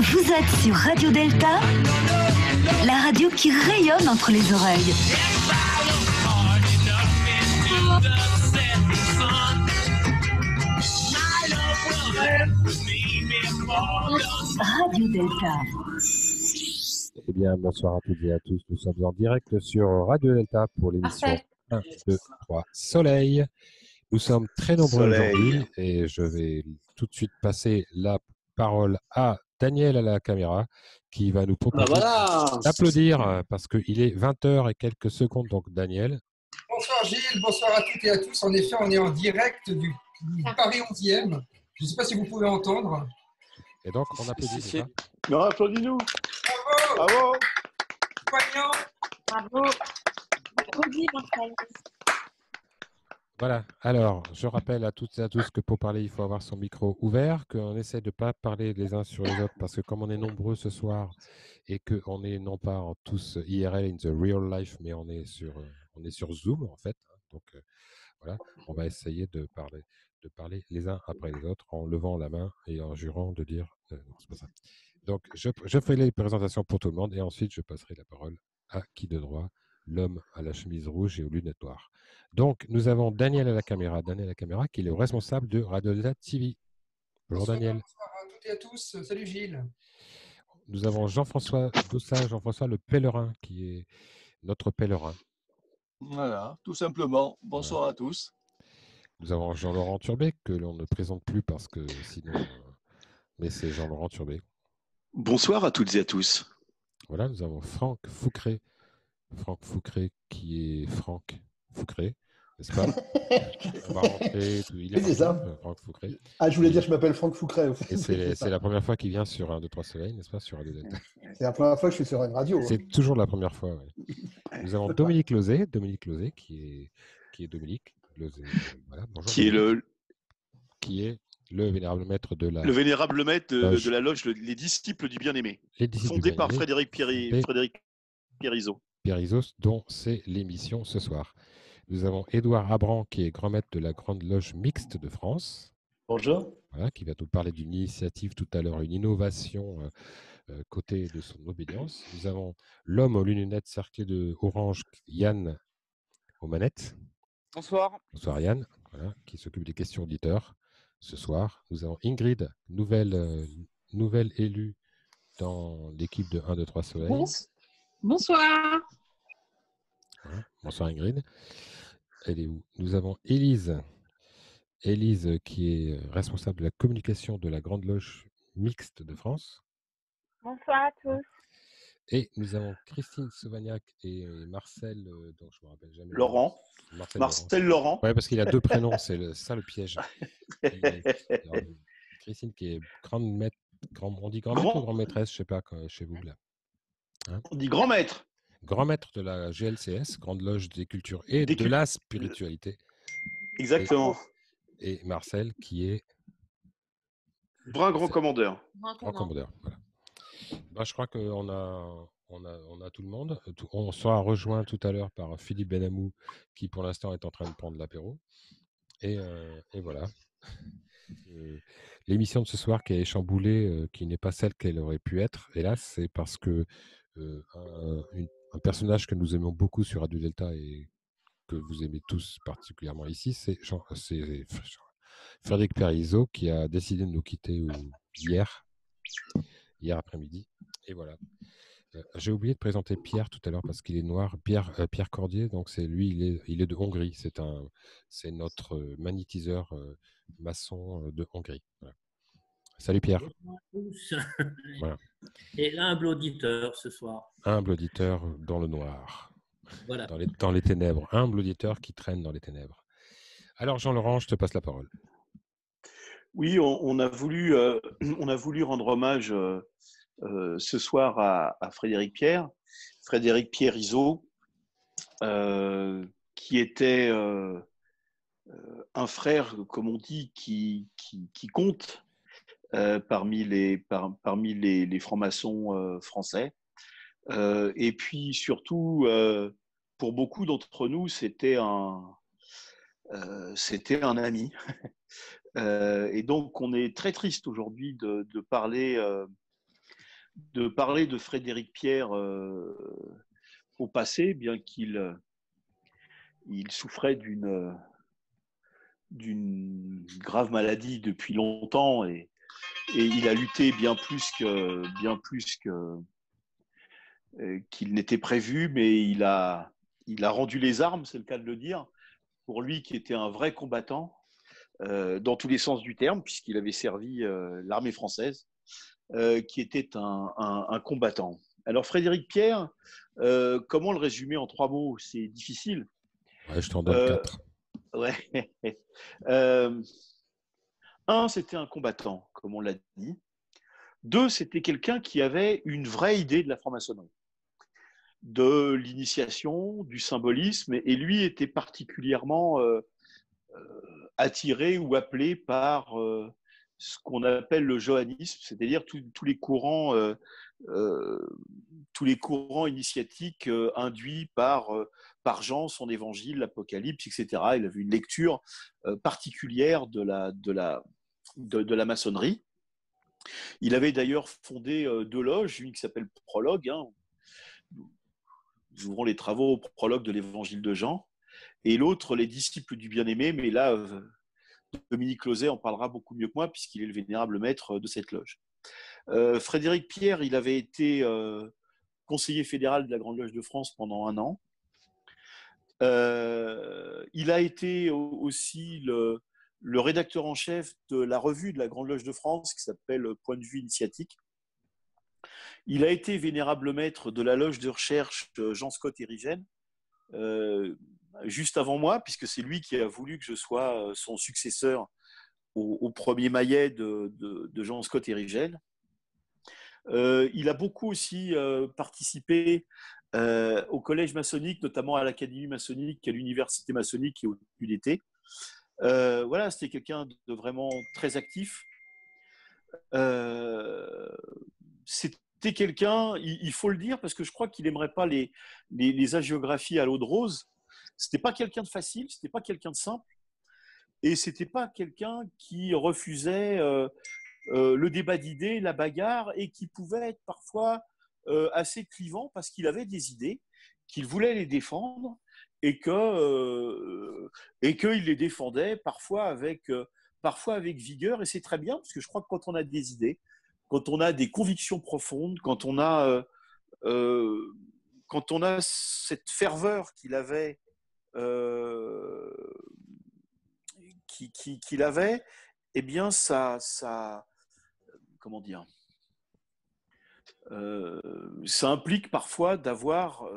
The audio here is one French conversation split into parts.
Vous êtes sur Radio Delta, la radio qui rayonne entre les oreilles. Radio Delta. Eh bien, bonsoir à toutes et à tous. Nous sommes en direct sur Radio Delta pour l'émission 1, 2, 3 Soleil. Nous sommes très nombreux aujourd'hui et je vais tout de suite passer la parole à Daniel à la caméra qui va nous proposer d'applaudir parce qu'il est 20h et quelques secondes. Donc, Daniel. Bonsoir Gilles, bonsoir à toutes et à tous. En effet, on est en direct du Paris 11e. Je ne sais pas si vous pouvez entendre. Et donc, on applaudit, c'est ça ? Non, applaudis-nous. Bravo. Bravo. Poignant. Bravo. Applaudis, mon frère. Voilà. Alors, je rappelle à toutes et à tous que pour parler, il faut avoir son micro ouvert, qu'on essaie de ne pas parler les uns sur les autres parce que comme on est nombreux ce soir et qu'on est non pas en tous IRL in the real life, mais on est sur Zoom en fait. Donc, voilà, on va essayer de parler les uns après les autres en levant la main et en jurant de dire non, c'est pas ça. Donc, je fais les présentations pour tout le monde et ensuite je passerai la parole à qui de droit, l'homme à la chemise rouge et aux lunettes noires. Donc, nous avons Daniel à la caméra, qui est le responsable de Radio Delta TV. Bonjour Daniel. Bonsoir à toutes et à tous. Salut Gilles. Nous avons Jean-François Dossat, Jean-François le pèlerin, qui est notre pèlerin. Voilà, tout simplement. Bonsoir à tous. Nous avons Jean-Laurent Turbet, que l'on ne présente plus parce que sinon... mais c'est Jean-Laurent Turbet. Bonsoir à toutes et à tous. Voilà, nous avons Franck Foucret. Franck Foucret qui est Franck Foucret, n'est-ce pas? On va rentrer. Il est ça. Franck Foucret. Ah, je voulais dire, je m'appelle Franck Foucret. Et c'est la première fois qu'il vient sur 1, 2, 3 Soleil, n'est-ce pas? Sur Radio Delta. C'est la première fois que je suis sur une radio. C'est toujours la première fois, oui. Nous avons Dominique Lozé qui est Dominique Lozé. Voilà, bonjour. Qui est le vénérable maître de la... Le vénérable maître de la loge Les Disciples du Bien-Aimé, fondé par Frédéric Pierrizot. Pierrizot, dont c'est l'émission ce soir. Nous avons Édouard Abran, qui est grand maître de la Grande Loge Mixte de France. Bonjour. Voilà, qui va nous parler d'une initiative tout à l'heure, une innovation côté de son obédience. Nous avons l'homme aux lunettes cerclées de orange, Yann aux manettes. Bonsoir. Bonsoir Yann, voilà, qui s'occupe des questions auditeurs ce soir. Nous avons Ingrid, nouvelle élue dans l'équipe de 1, 2, 3 Soleil. Bonsoir. Voilà. Bonsoir Ingrid. Elle est où? Nous avons Élise. Élise qui est responsable de la communication de la Grande Loge Mixte de France. Bonsoir à tous. Et nous avagnon Christine Sauvagnac et Marcel, dont je ne me rappelle jamais. Laurent. Marcel Laurent. Oui, parce qu'il a deux prénoms, c'est ça le piège. Alors, Christine qui est grande maître, on dit grand maître ou grand maîtresse, je ne sais pas, chez vous là. Hein? On dit grand maître. Grand maître de la GLCS, Grande Loge des Cultures et de la Spiritualité. Exactement. Et Marcel qui est... Brun grand commandeur. Grand commandeur, voilà. Ben, je crois qu'on a tout le monde. On sera rejoint tout à l'heure par Philippe Benamou qui pour l'instant est en train de prendre l'apéro. Et voilà. L'émission de ce soir qui est chamboulée, qui n'est pas celle qu'elle aurait pu être, hélas, c'est parce que un personnage que nous aimons beaucoup sur Radio Delta et que vous aimez tous particulièrement ici, c'est Frédéric Pierrizot qui a décidé de nous quitter hier après-midi. Et voilà. J'ai oublié de présenter Pierre tout à l'heure parce qu'il est noir. Pierre Cordier, donc c'est lui, il est de Hongrie. C'est notre magnétiseur maçon de Hongrie. Voilà. Salut Pierre. Voilà. Et humble auditeur ce soir. Humble auditeur dans le noir. Voilà. Dans les ténèbres. Humble auditeur qui traîne dans les ténèbres. Alors Jean-Laurent, je te passe la parole. Oui, on a voulu rendre hommage ce soir à Frédéric Pierrizot, qui était un frère, comme on dit, qui compte parmi les francs-maçons français. Et puis surtout, pour beaucoup d'entre nous, c'était un ami. Et donc, on est très triste aujourd'hui de parler de Frédéric Pierre au passé, bien qu'il souffrait d'une grave maladie depuis longtemps et il a lutté bien plus qu'il n'était prévu, mais il a rendu les armes, c'est le cas de le dire, pour lui qui était un vrai combattant dans tous les sens du terme, puisqu'il avait servi l'armée française, qui était un combattant. Alors Frédéric Pierre, comment le résumer en 3 mots? C'est difficile. Ouais, je t'en donne 4. Ouais. C'était un combattant, comme on l'a dit. 2, c'était quelqu'un qui avait une vraie idée de la franc-maçonnerie, de l'initiation, du symbolisme, et lui était particulièrement attiré ou appelé par ce qu'on appelle le johannisme, c'est-à-dire tous les courants initiatiques induits par Jean, son évangile, l'Apocalypse, etc. Il avait une lecture particulière de la maçonnerie. Il avait d'ailleurs fondé 2 loges, une qui s'appelle Prologue, nous ouvrons les travaux au prologue de l'évangile de Jean, et l'autre, les disciples du bien-aimé, mais là, Dominique Lauzet en parlera beaucoup mieux que moi, puisqu'il est le vénérable maître de cette loge. Frédéric Pierre, il avait été conseiller fédéral de la Grande Loge de France pendant 1 an. Il a été aussi le rédacteur en chef de la revue de la Grande Loge de France, qui s'appelle Point de vue initiatique. Il a été vénérable maître de la loge de recherche Jean-Scott Érigène, juste avant moi, puisque c'est lui qui a voulu que je sois son successeur au premier maillet de Jean-Scott Érigène. Il a beaucoup aussi participé au collège maçonnique, notamment à l'académie maçonnique, à l'université maçonnique et au UDT. Voilà, c'était quelqu'un de vraiment très actif. C'était quelqu'un, il faut le dire, parce que je crois qu'il n'aimerait pas les hagiographies à l'eau de rose. C'était pas quelqu'un de facile, c'était pas quelqu'un de simple, et c'était pas quelqu'un qui refusait le débat d'idées, la bagarre, et qui pouvait être parfois assez clivant parce qu'il avait des idées, qu'il voulait les défendre, et qu'il les défendait parfois avec vigueur, et c'est très bien, parce que je crois que quand on a des idées, quand on a des convictions profondes, quand on a cette ferveur qu'il avait, qu'il avait, eh bien ça comment dire, ça implique parfois d'avoir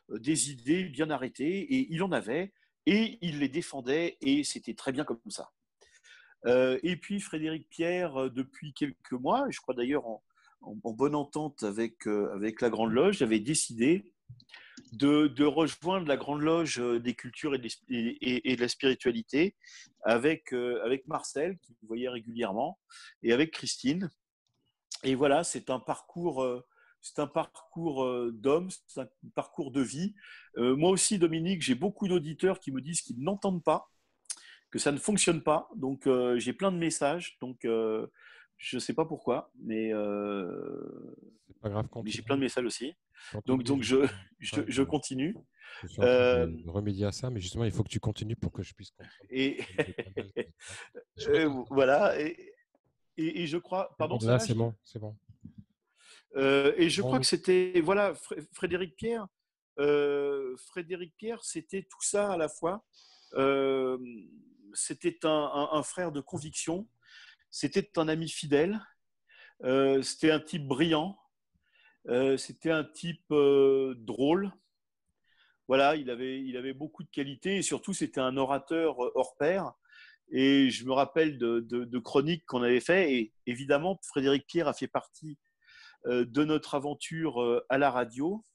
des idées bien arrêtées, et il en avait, et il les défendait, et c'était très bien comme ça. Et puis Frédéric Pierre, depuis quelques mois, je crois d'ailleurs en bonne entente avec la Grande Loge, avait décidé de rejoindre la Grande Loge des cultures et de la spiritualité avec Marcel, qui vous voyez régulièrement, et avec Christine. Et voilà, c'est un parcours d'homme, c'est un parcours de vie. Moi aussi, Dominique, j'ai beaucoup d'auditeurs qui me disent qu'ils n'entendent pas, que ça ne fonctionne pas. Donc, j'ai plein de messages. Donc, je ne sais pas pourquoi, mais, c'est pas grave, mais j'ai plein de messages aussi. Continue, donc je continue. Je suis en train de remédier à ça, mais justement, il faut que tu continues pour que je puisse comprendre. Et voilà. Et je crois. Pardon, là, c'est bon. Et je crois que c'était, voilà, Frédéric Pierre. Frédéric Pierre, c'était tout ça à la fois. C'était un frère de conviction. C'était un ami fidèle. C'était un type brillant. C'était un type drôle. Voilà, il avait beaucoup de qualités, et surtout, c'était un orateur hors pair. Et je me rappelle de chroniques qu'on avait fait, et évidemment, Frédéric Pierre a fait partie de notre aventure à la radio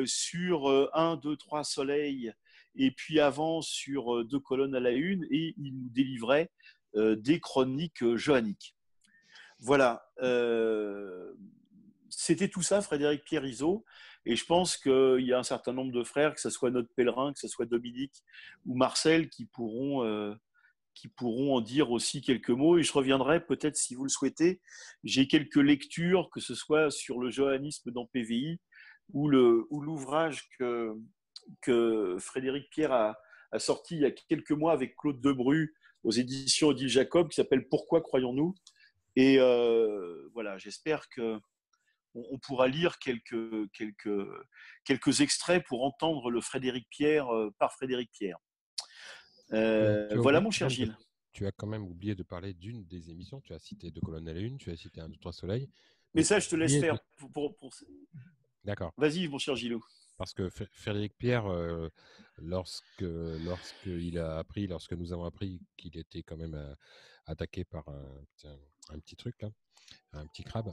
sur 1, 2, 3 soleils, et puis avant sur 2 colonnes à la une, et il nous délivrait des chroniques johanniques. Voilà, c'était tout ça, Frédéric Pierre Izot, et je pense qu'il y a un certain nombre de frères, que ce soit notre pèlerin, que ce soit Dominique ou Marcel, qui pourront qui pourront en dire aussi quelques mots. Et je reviendrai peut-être, si vous le souhaitez. J'ai quelques lectures, que ce soit sur le johannisme dans PVI ou l'ouvrage que Frédéric Pierre a sorti il y a quelques mois avec Claude Debru aux éditions Odile Jacob, qui s'appelle « Pourquoi croyons-nous » Et voilà, j'espère qu'on pourra lire quelques extraits pour entendre le Frédéric Pierre par Frédéric Pierre. Voilà, mon cher Gilles. Tu as quand même oublié de parler d'une des émissions. Tu as cité 2 colonnes à la une, tu as cité 1, 2, 3 soleil. Mais ça, je te laisse faire. D'accord. Vas-y, mon cher Gilou. Parce que Frédéric Pierre, lorsque nous avons appris qu'il était quand même attaqué par un petit truc, là, un petit crabe,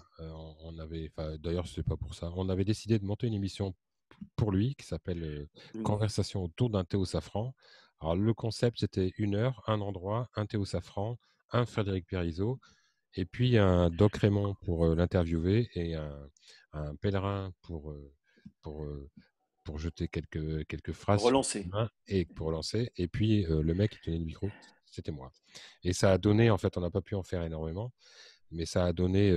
d'ailleurs, c'est pas pour ça. On avait décidé de monter une émission pour lui qui s'appelle Conversation autour d'un thé au safran. Alors, le concept, c'était 1 heure, un endroit, un thé au safran, un Frédéric Pierre Izzo, et puis un Doc Raymond pour l'interviewer et un pèlerin pour jeter quelques phrases. Relancer. Et pour relancer. Et puis, le mec qui tenait le micro, c'était moi. Et ça a donné, en fait, on n'a pas pu en faire énormément, mais ça a donné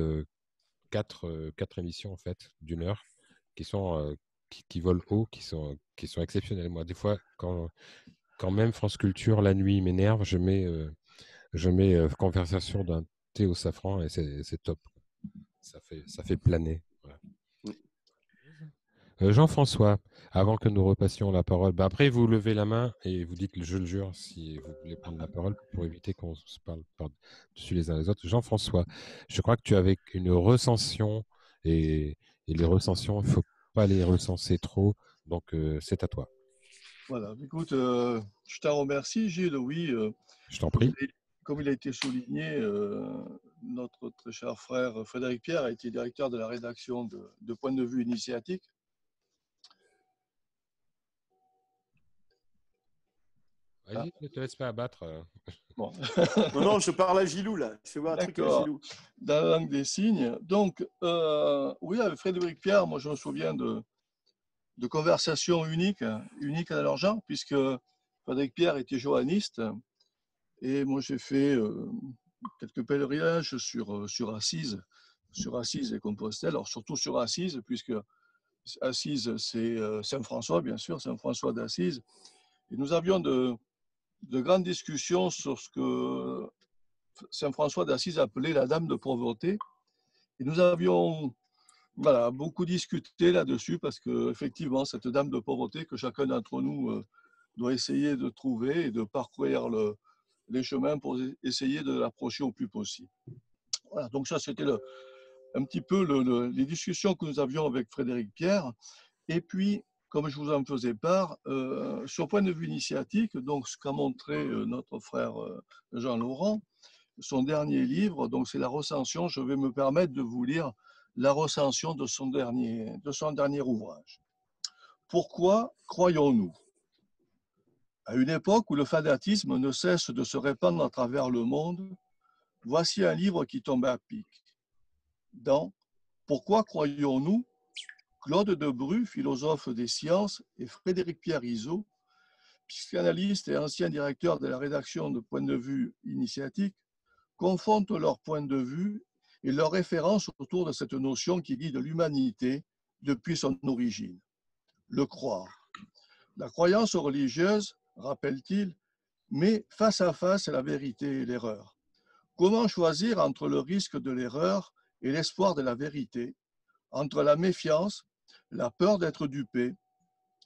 4 émissions, en fait, d'1 heure qui sont qui volent haut, qui sont exceptionnelles. Moi, des fois, quand même France Culture, la nuit m'énerve, je mets Conversation d'un thé au safran et c'est top. Ça fait planer. Voilà. Jean-François, avant que nous repassions la parole, après vous levez la main et vous dites je le jure si vous voulez prendre la parole pour éviter qu'on se parle par-dessus les uns les autres. Jean-François, je crois que tu avais une recension et les recensions, il ne faut pas les recenser trop, donc c'est à toi. Voilà, écoute, je t'en remercie Gilles, oui. Je t'en prie. Comme il a été souligné, notre très cher frère Frédéric Pierre a été directeur de la rédaction de Point de vue initiatique. Vas-y, ne te laisse pas abattre. Bon. non, je parle à Gilou, là. Je fais voir un truc à Gilou. Dans la langue des signes. Donc, oui, avec Frédéric Pierre, moi, je me souviens de conversations uniques à leur genre, puisque Frédéric Pierre était johanniste. Et moi, j'ai fait quelques pèlerinages sur Assise et Compostelle. Alors, surtout sur Assise, puisque Assise, c'est Saint-François, bien sûr, Saint-François d'Assise. Et nous avions de grandes discussions sur ce que Saint-François d'Assise appelait la dame de pauvreté. Et nous avions beaucoup discuté là-dessus parce qu'effectivement, cette dame de pauvreté que chacun d'entre nous doit essayer de trouver et de parcourir les chemins pour essayer de l'approcher au plus possible. Voilà, donc ça, c'était un petit peu les discussions que nous avions avec Frédéric Pierre. Et puis, comme je vous en faisais part, sur Point de vue initiatique, donc ce qu'a montré notre frère Jean-Laurent, son dernier livre, donc c'est la recension, je vais me permettre de vous lire la recension de son dernier ouvrage. Pourquoi croyons-nous ? À une époque où le fanatisme ne cesse de se répandre à travers le monde, voici un livre qui tombe à pic. Dans Pourquoi croyons-nous ? Claude Debru, philosophe des sciences, et Frédéric Pierre Izzo, psychanalyste et ancien directeur de la rédaction de Point de vue initiatique, confondent leurs points de vue et leurs références autour de cette notion qui guide l'humanité depuis son origine, le croire. La croyance religieuse, rappelle-t-il, met face à face la vérité et l'erreur. Comment choisir entre le risque de l'erreur et l'espoir de la vérité, entre la méfiance, la peur d'être dupé,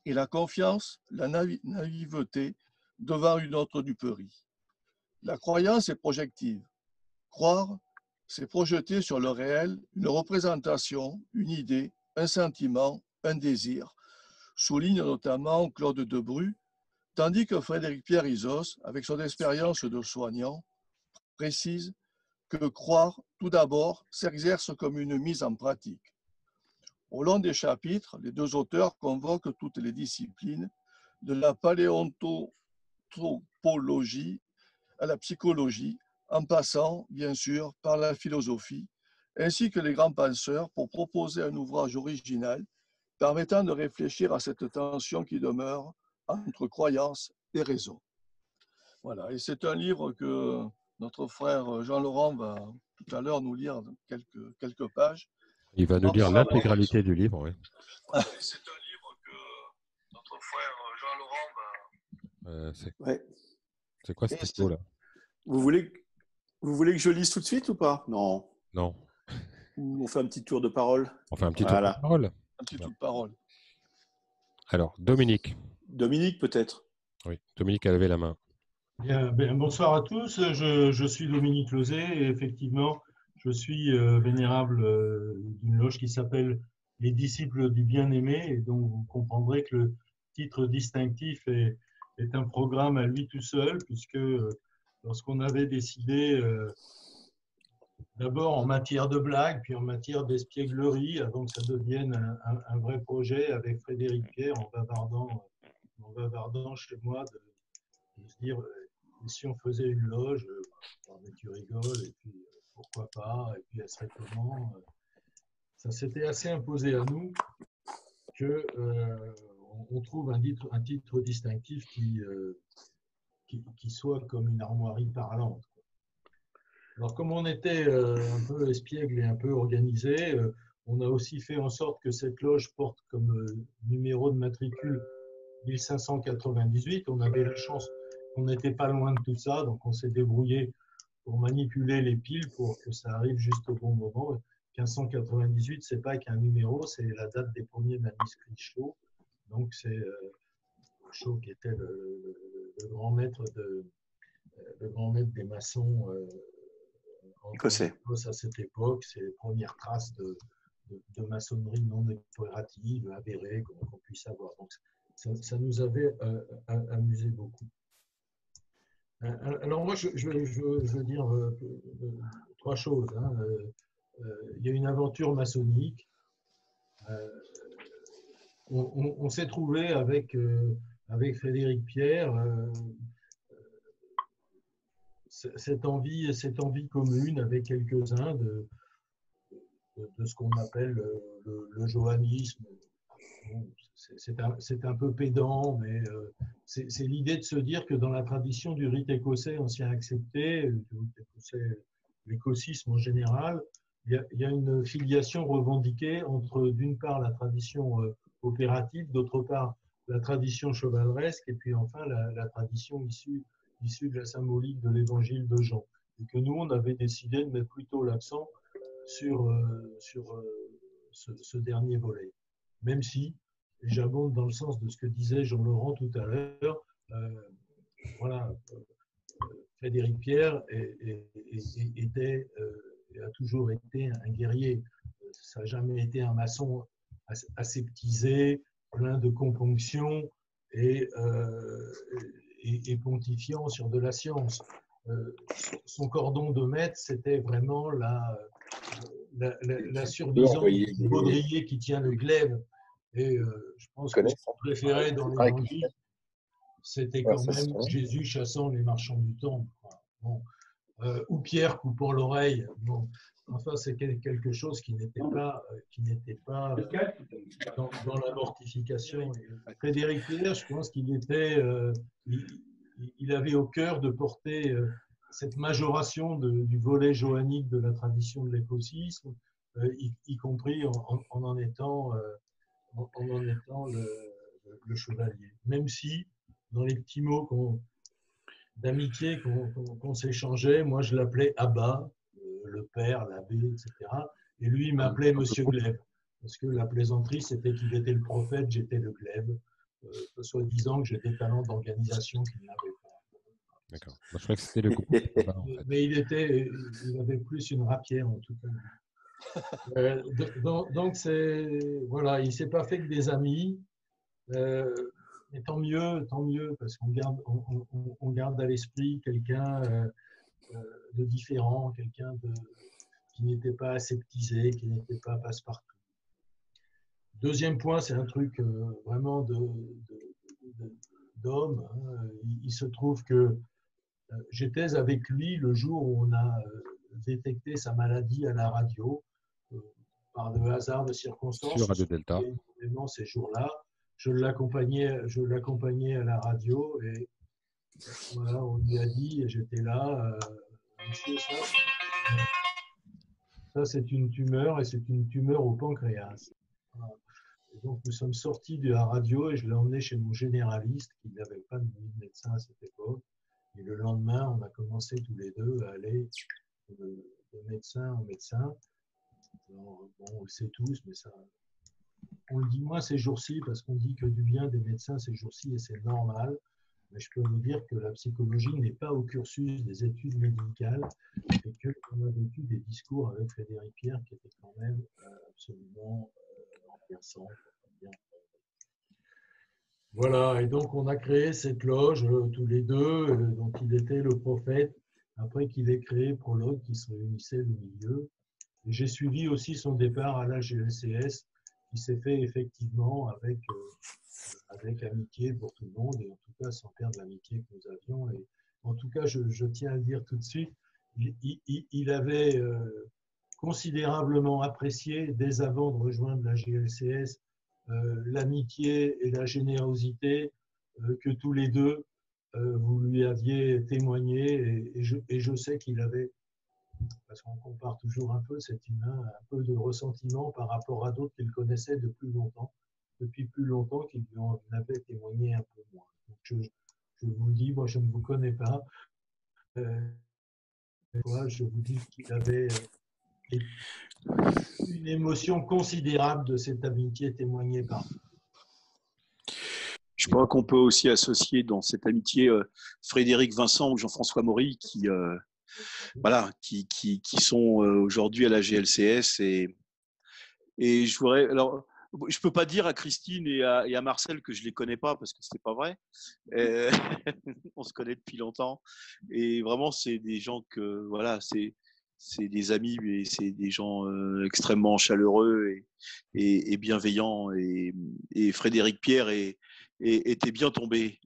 et la confiance, la naïveté devant une autre duperie. La croyance est projective. Croire, c'est projeter sur le réel une représentation, une idée, un sentiment, un désir, souligne notamment Claude Debru, tandis que Frédéric Pierre Izzo, avec son expérience de soignant, précise que croire, tout d'abord, s'exerce comme une mise en pratique. Au long des chapitres, les deux auteurs convoquent toutes les disciplines, de la paléoanthropologie à la psychologie, en passant, bien sûr, par la philosophie, ainsi que les grands penseurs pour proposer un ouvrage original permettant de réfléchir à cette tension qui demeure entre croyance et raison. Voilà, et c'est un livre que notre frère Jean-Laurent va tout à l'heure nous lire quelques pages. Il va nous lire l'intégralité du livre, oui. C'est un livre que notre frère Jean-Laurent va... C'est quoi ce texto là? Vous voulez que je lise tout de suite ou pas? Non. Non. On fait un petit tour de parole. On fait un petit tour de parole. Un petit tour de parole. Alors, Dominique. Dominique, peut-être. Oui, Dominique a levé la main. Bien, bonsoir à tous. Je suis Dominique Lozé et effectivement, je suis vénérable d'une loge qui s'appelle Les Disciples du Bien-Aimé, et donc vous comprendrez que le titre distinctif est un programme à lui tout seul, puisque lorsqu'on avait décidé d'abord en matière de blague, puis en matière d'espièglerie, avant que ça devienne un vrai projet avec Frédéric Pierre en bavardant chez moi, de se dire, si on faisait une loge, mais tu rigoles, et puis pourquoi pas, et puis elle serait comment. Ça s'était assez imposé à nous que on trouve un titre distinctif qui soit comme une armoirie parlante. Alors, comme on était un peu espiègle et un peu organisé, on a aussi fait en sorte que cette loge porte comme numéro de matricule 1598. On avait la chance qu'on n'était pas loin de tout ça, donc on s'est débrouillé pour manipuler les piles pour que ça arrive juste au bon moment. 1598, c'est pas qu'un numéro, c'est la date des premiers manuscrits Shaw. Donc c'est Shaw qui était le grand maître des maçons écossais à cette époque. C'est les premières traces de maçonnerie non opérative, avérée, qu'on puisse avoir. Donc ça nous avait amusé beaucoup. Alors moi, je veux dire trois choses. Il y a une aventure maçonnique. On s'est trouvé avec Frédéric Pierre cette envie commune avec quelques-uns de ce qu'on appelle le johannisme. C'est un peu pédant, mais c'est l'idée de se dire que dans la tradition du rite écossais ancien accepté, l'écossisme en général, il y a une filiation revendiquée entre, d'une part, la tradition opérative, d'autre part, la tradition chevaleresque, et puis enfin la tradition issue de la symbolique de l'évangile de Jean. Et que nous, on avait décidé de mettre plutôt l'accent sur ce dernier volet. Même si, et j'abonde dans le sens de ce que disait Jean-Laurent tout à l'heure, Frédéric Pierre a toujours été un guerrier. Ça n'a jamais été un maçon aseptisé, plein de componctions et pontifiant sur de la science. Son cordon de maître, c'était vraiment la surdisance du baudrier qui tient le glaive. Et je pense que ce qu'on préférait dans l'évangile, c'était quand même Jésus chassant les marchands du temple. Bon. Ou Pierre coupant l'oreille. Bon. Enfin, c'est quelque chose qui n'était pas dans la mortification. Frédéric Pierre, je pense qu'il il avait au cœur de porter cette majoration du volet johannique de la tradition de l'écossisme, y compris en étant le chevalier. Même si, dans les petits mots d'amitié qu'on s'échangeait, moi je l'appelais Abba, le père, l'abbé, etc. Et lui, il m'appelait Monsieur Glaive, parce que la plaisanterie, c'était qu'il était le prophète, j'étais le glaive, soit disant que j'ai des talents d'organisation qu'il n'avait pas. D'accord. Moi, je crois que c'était le groupe. Mais il avait plus une rapière, en tout cas. Donc, voilà, il ne s'est pas fait que des amis. Mais tant mieux, parce qu'on garde à l'esprit quelqu'un de différent, quelqu'un qui n'était pas aseptisé, qui n'était pas passe-partout. Deuxième point, c'est un truc vraiment d'homme. Il se trouve que j'étais avec lui le jour où on a détecté sa maladie à la radio, par de hasard de circonstances. Sur Radio Delta. Ces jours-là. Je l'accompagnais à la radio et Voilà, on lui a dit, et j'étais là, monsieur, ça c'est une tumeur, et c'est une tumeur au pancréas. Voilà. Et donc nous sommes sortis de la radio et je l'ai emmené chez mon généraliste qui n'avait pas de médecin à cette époque. Et le lendemain, on a commencé tous les deux à aller de médecin en médecin. Alors, bon, on le sait tous, mais ça, on le dit moins ces jours-ci parce qu'on dit que du bien des médecins ces jours-ci et c'est normal. Mais je peux vous dire que la psychologie n'est pas au cursus des études médicales et qu'on a vécu des discours avec Frédéric Pierre qui étaient quand même absolument renversants. Voilà, et donc on a créé cette loge tous les deux, dont il était le prophète, après qu'il ait créé Prologue qui se réunissait au milieu. Et j'ai suivi aussi son départ à la GLCS, qui s'est fait effectivement avec amitié pour tout le monde, et en tout cas sans perdre l'amitié que nous avions. Et en tout cas, je tiens à le dire tout de suite, il avait considérablement apprécié, dès avant de rejoindre la GLCS, l'amitié et la générosité que tous les deux vous lui aviez témoigné, et je sais qu'il avait, parce qu'on compare toujours un peu cet humain, un peu de ressentiment par rapport à d'autres qu'il connaissait depuis plus longtemps qu'il lui en avait témoigné un peu moins. Donc je vous le dis, moi je ne vous connais pas, je vous dis qu'il avait une émotion considérable de cette amitié témoignée par vous. Je crois qu'on peut aussi associer dans cette amitié Frédéric Vincent ou Jean-François Maury qui sont aujourd'hui à la GLCS. Et je voudrais… Alors, je ne peux pas dire à Christine et à Marcel que je ne les connais pas parce que ce n'est pas vrai. On se connaît depuis longtemps. Et vraiment, c'est des gens que… Voilà, c'est des amis et c'est des gens extrêmement chaleureux et bienveillants. Et Frédéric Pierre était bien tombé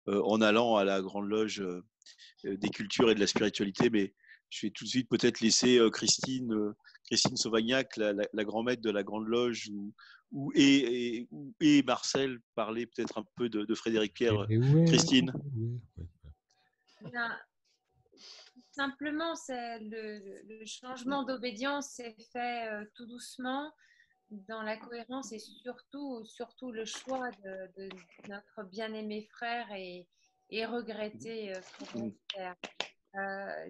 en allant à la Grande Loge des cultures et de la spiritualité. Mais je vais tout de suite peut-être laisser Christine Sauvagnac, la grand-maître de la Grande Loge, et Marcel parler peut-être un peu de Frédéric Pierre. Christine. Bien. Simplement, le changement d'obédience s'est fait tout doucement, dans la cohérence et surtout le choix de notre bien-aimé frère et regretté frère.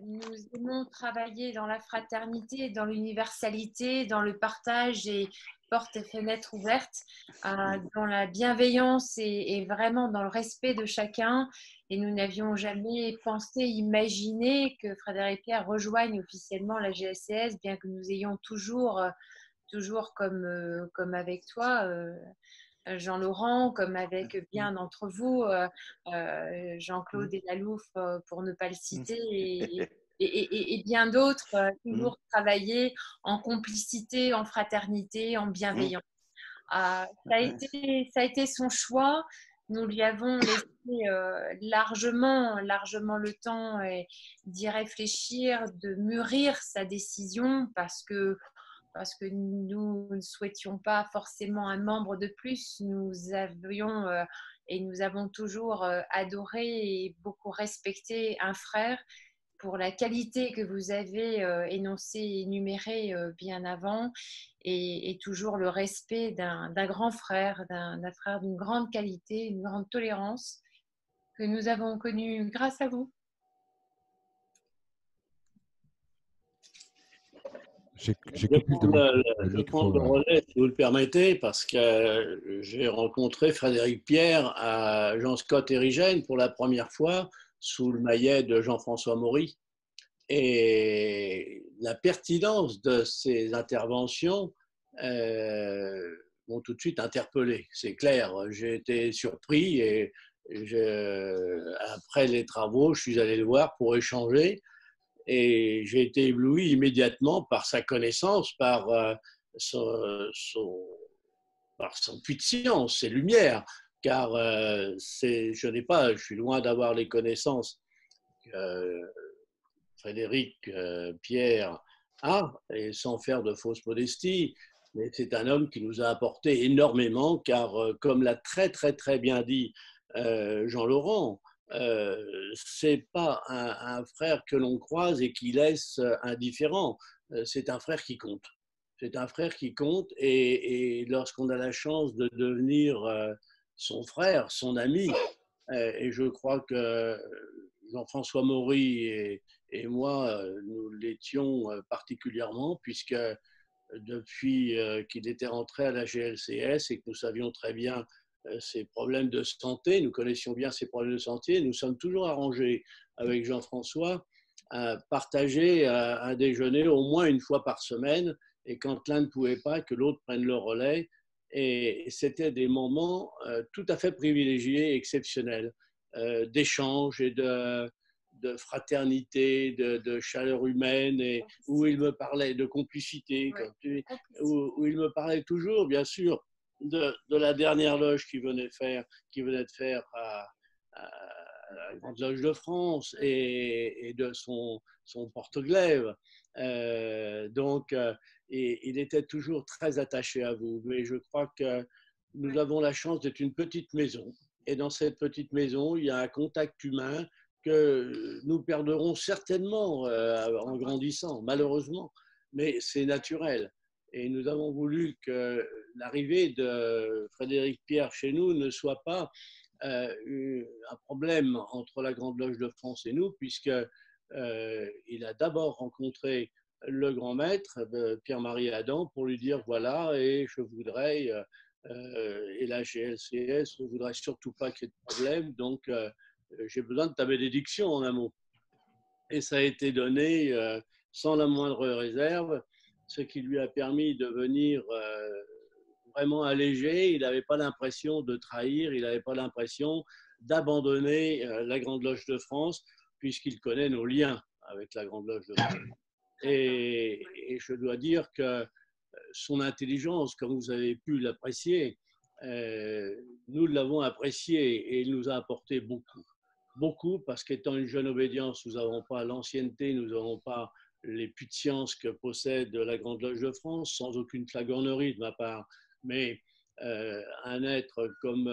Nous aimons travailler dans la fraternité, dans l'universalité, dans le partage et portes et fenêtres ouvertes, dans la bienveillance et vraiment dans le respect de chacun. Et nous n'avions jamais pensé, imaginé que Frédéric Pierre rejoigne officiellement la GLCS, bien que nous ayons toujours comme avec toi, Jean-Laurent, comme avec bien d'entre vous, Jean-Claude et Lalouf, pour ne pas le citer, et bien d'autres, toujours travailler en complicité, en fraternité, en bienveillance. Ça a été son choix. Nous lui avons laissé largement le temps d'y réfléchir, de mûrir sa décision, parce que nous ne souhaitions pas forcément un membre de plus. Nous avions et nous avons toujours adoré et beaucoup respecté un frère pour la qualité que vous avez énoncée et énumérée bien avant, et toujours le respect d'un grand frère, d'un frère d'une grande qualité, une grande tolérance que nous avons connue grâce à vous. Je prends le relais, si vous le permettez, parce que j'ai rencontré Frédéric Pierre à Jean-Scott Érigène pour la première fois sous le maillet de Jean-François Maury. Et la pertinence de ces interventions m'ont tout de suite interpellé. C'est clair, j'ai été surpris et après les travaux, je suis allé le voir pour échanger. Et j'ai été ébloui immédiatement par sa connaissance, par son puits de science, ses lumières, car je suis loin d'avoir les connaissances que Frédéric Pierre a, et sans faire de fausse modestie, mais c'est un homme qui nous a apporté énormément, car comme l'a très très très bien dit Jean-Laurent, c'est pas un frère que l'on croise et qui laisse indifférent. C'est un frère qui compte. C'est un frère qui compte et lorsqu'on a la chance de devenir son frère, son ami, et je crois que Jean-François Maury et moi, nous l'étions particulièrement, puisque depuis qu'il était rentré à la GLCS et que nous savions très bien ses problèmes de santé, nous connaissions bien ses problèmes de santé, nous sommes toujours arrangés avec Jean-François à partager un déjeuner au moins une fois par semaine, et quand l'un ne pouvait pas, que l'autre prenne le relais. Et c'était des moments tout à fait privilégiés et exceptionnels, d'échange et de fraternité, de chaleur humaine, et où il me parlait de complicité, où il me parlait toujours, bien sûr, de la dernière loge qu'il venait de faire à la Grande Loge de France et de son porte-glaive. Et il était toujours très attaché à vous. Mais je crois que nous avons la chance d'être une petite maison. Et dans cette petite maison, il y a un contact humain que nous perdrons certainement en grandissant, malheureusement. Mais c'est naturel. Et nous avons voulu que l'arrivée de Frédéric Pierre chez nous ne soit pas un problème entre la Grande Loge de France et nous, puisqu'il a d'abord rencontré le grand maître, Pierre-Marie Adam, pour lui dire voilà, et je voudrais, et la GLCS ne voudrait surtout pas qu'il y ait de problème, donc j'ai besoin de ta bénédiction en un mot. Et ça a été donné sans la moindre réserve, ce qui lui a permis de venir vraiment allégé. Il n'avait pas l'impression de trahir, il n'avait pas l'impression d'abandonner la Grande Loge de France, puisqu'il connaît nos liens avec la Grande Loge de France. Et je dois dire que son intelligence, comme vous avez pu l'apprécier, nous l'avons apprécié et il nous a apporté beaucoup. Beaucoup, parce qu'étant une jeune obédience, nous n'avons pas l'ancienneté, nous n'avons pas les puissances que possède la Grande Loge de France, sans aucune flagornerie de ma part. Mais un être comme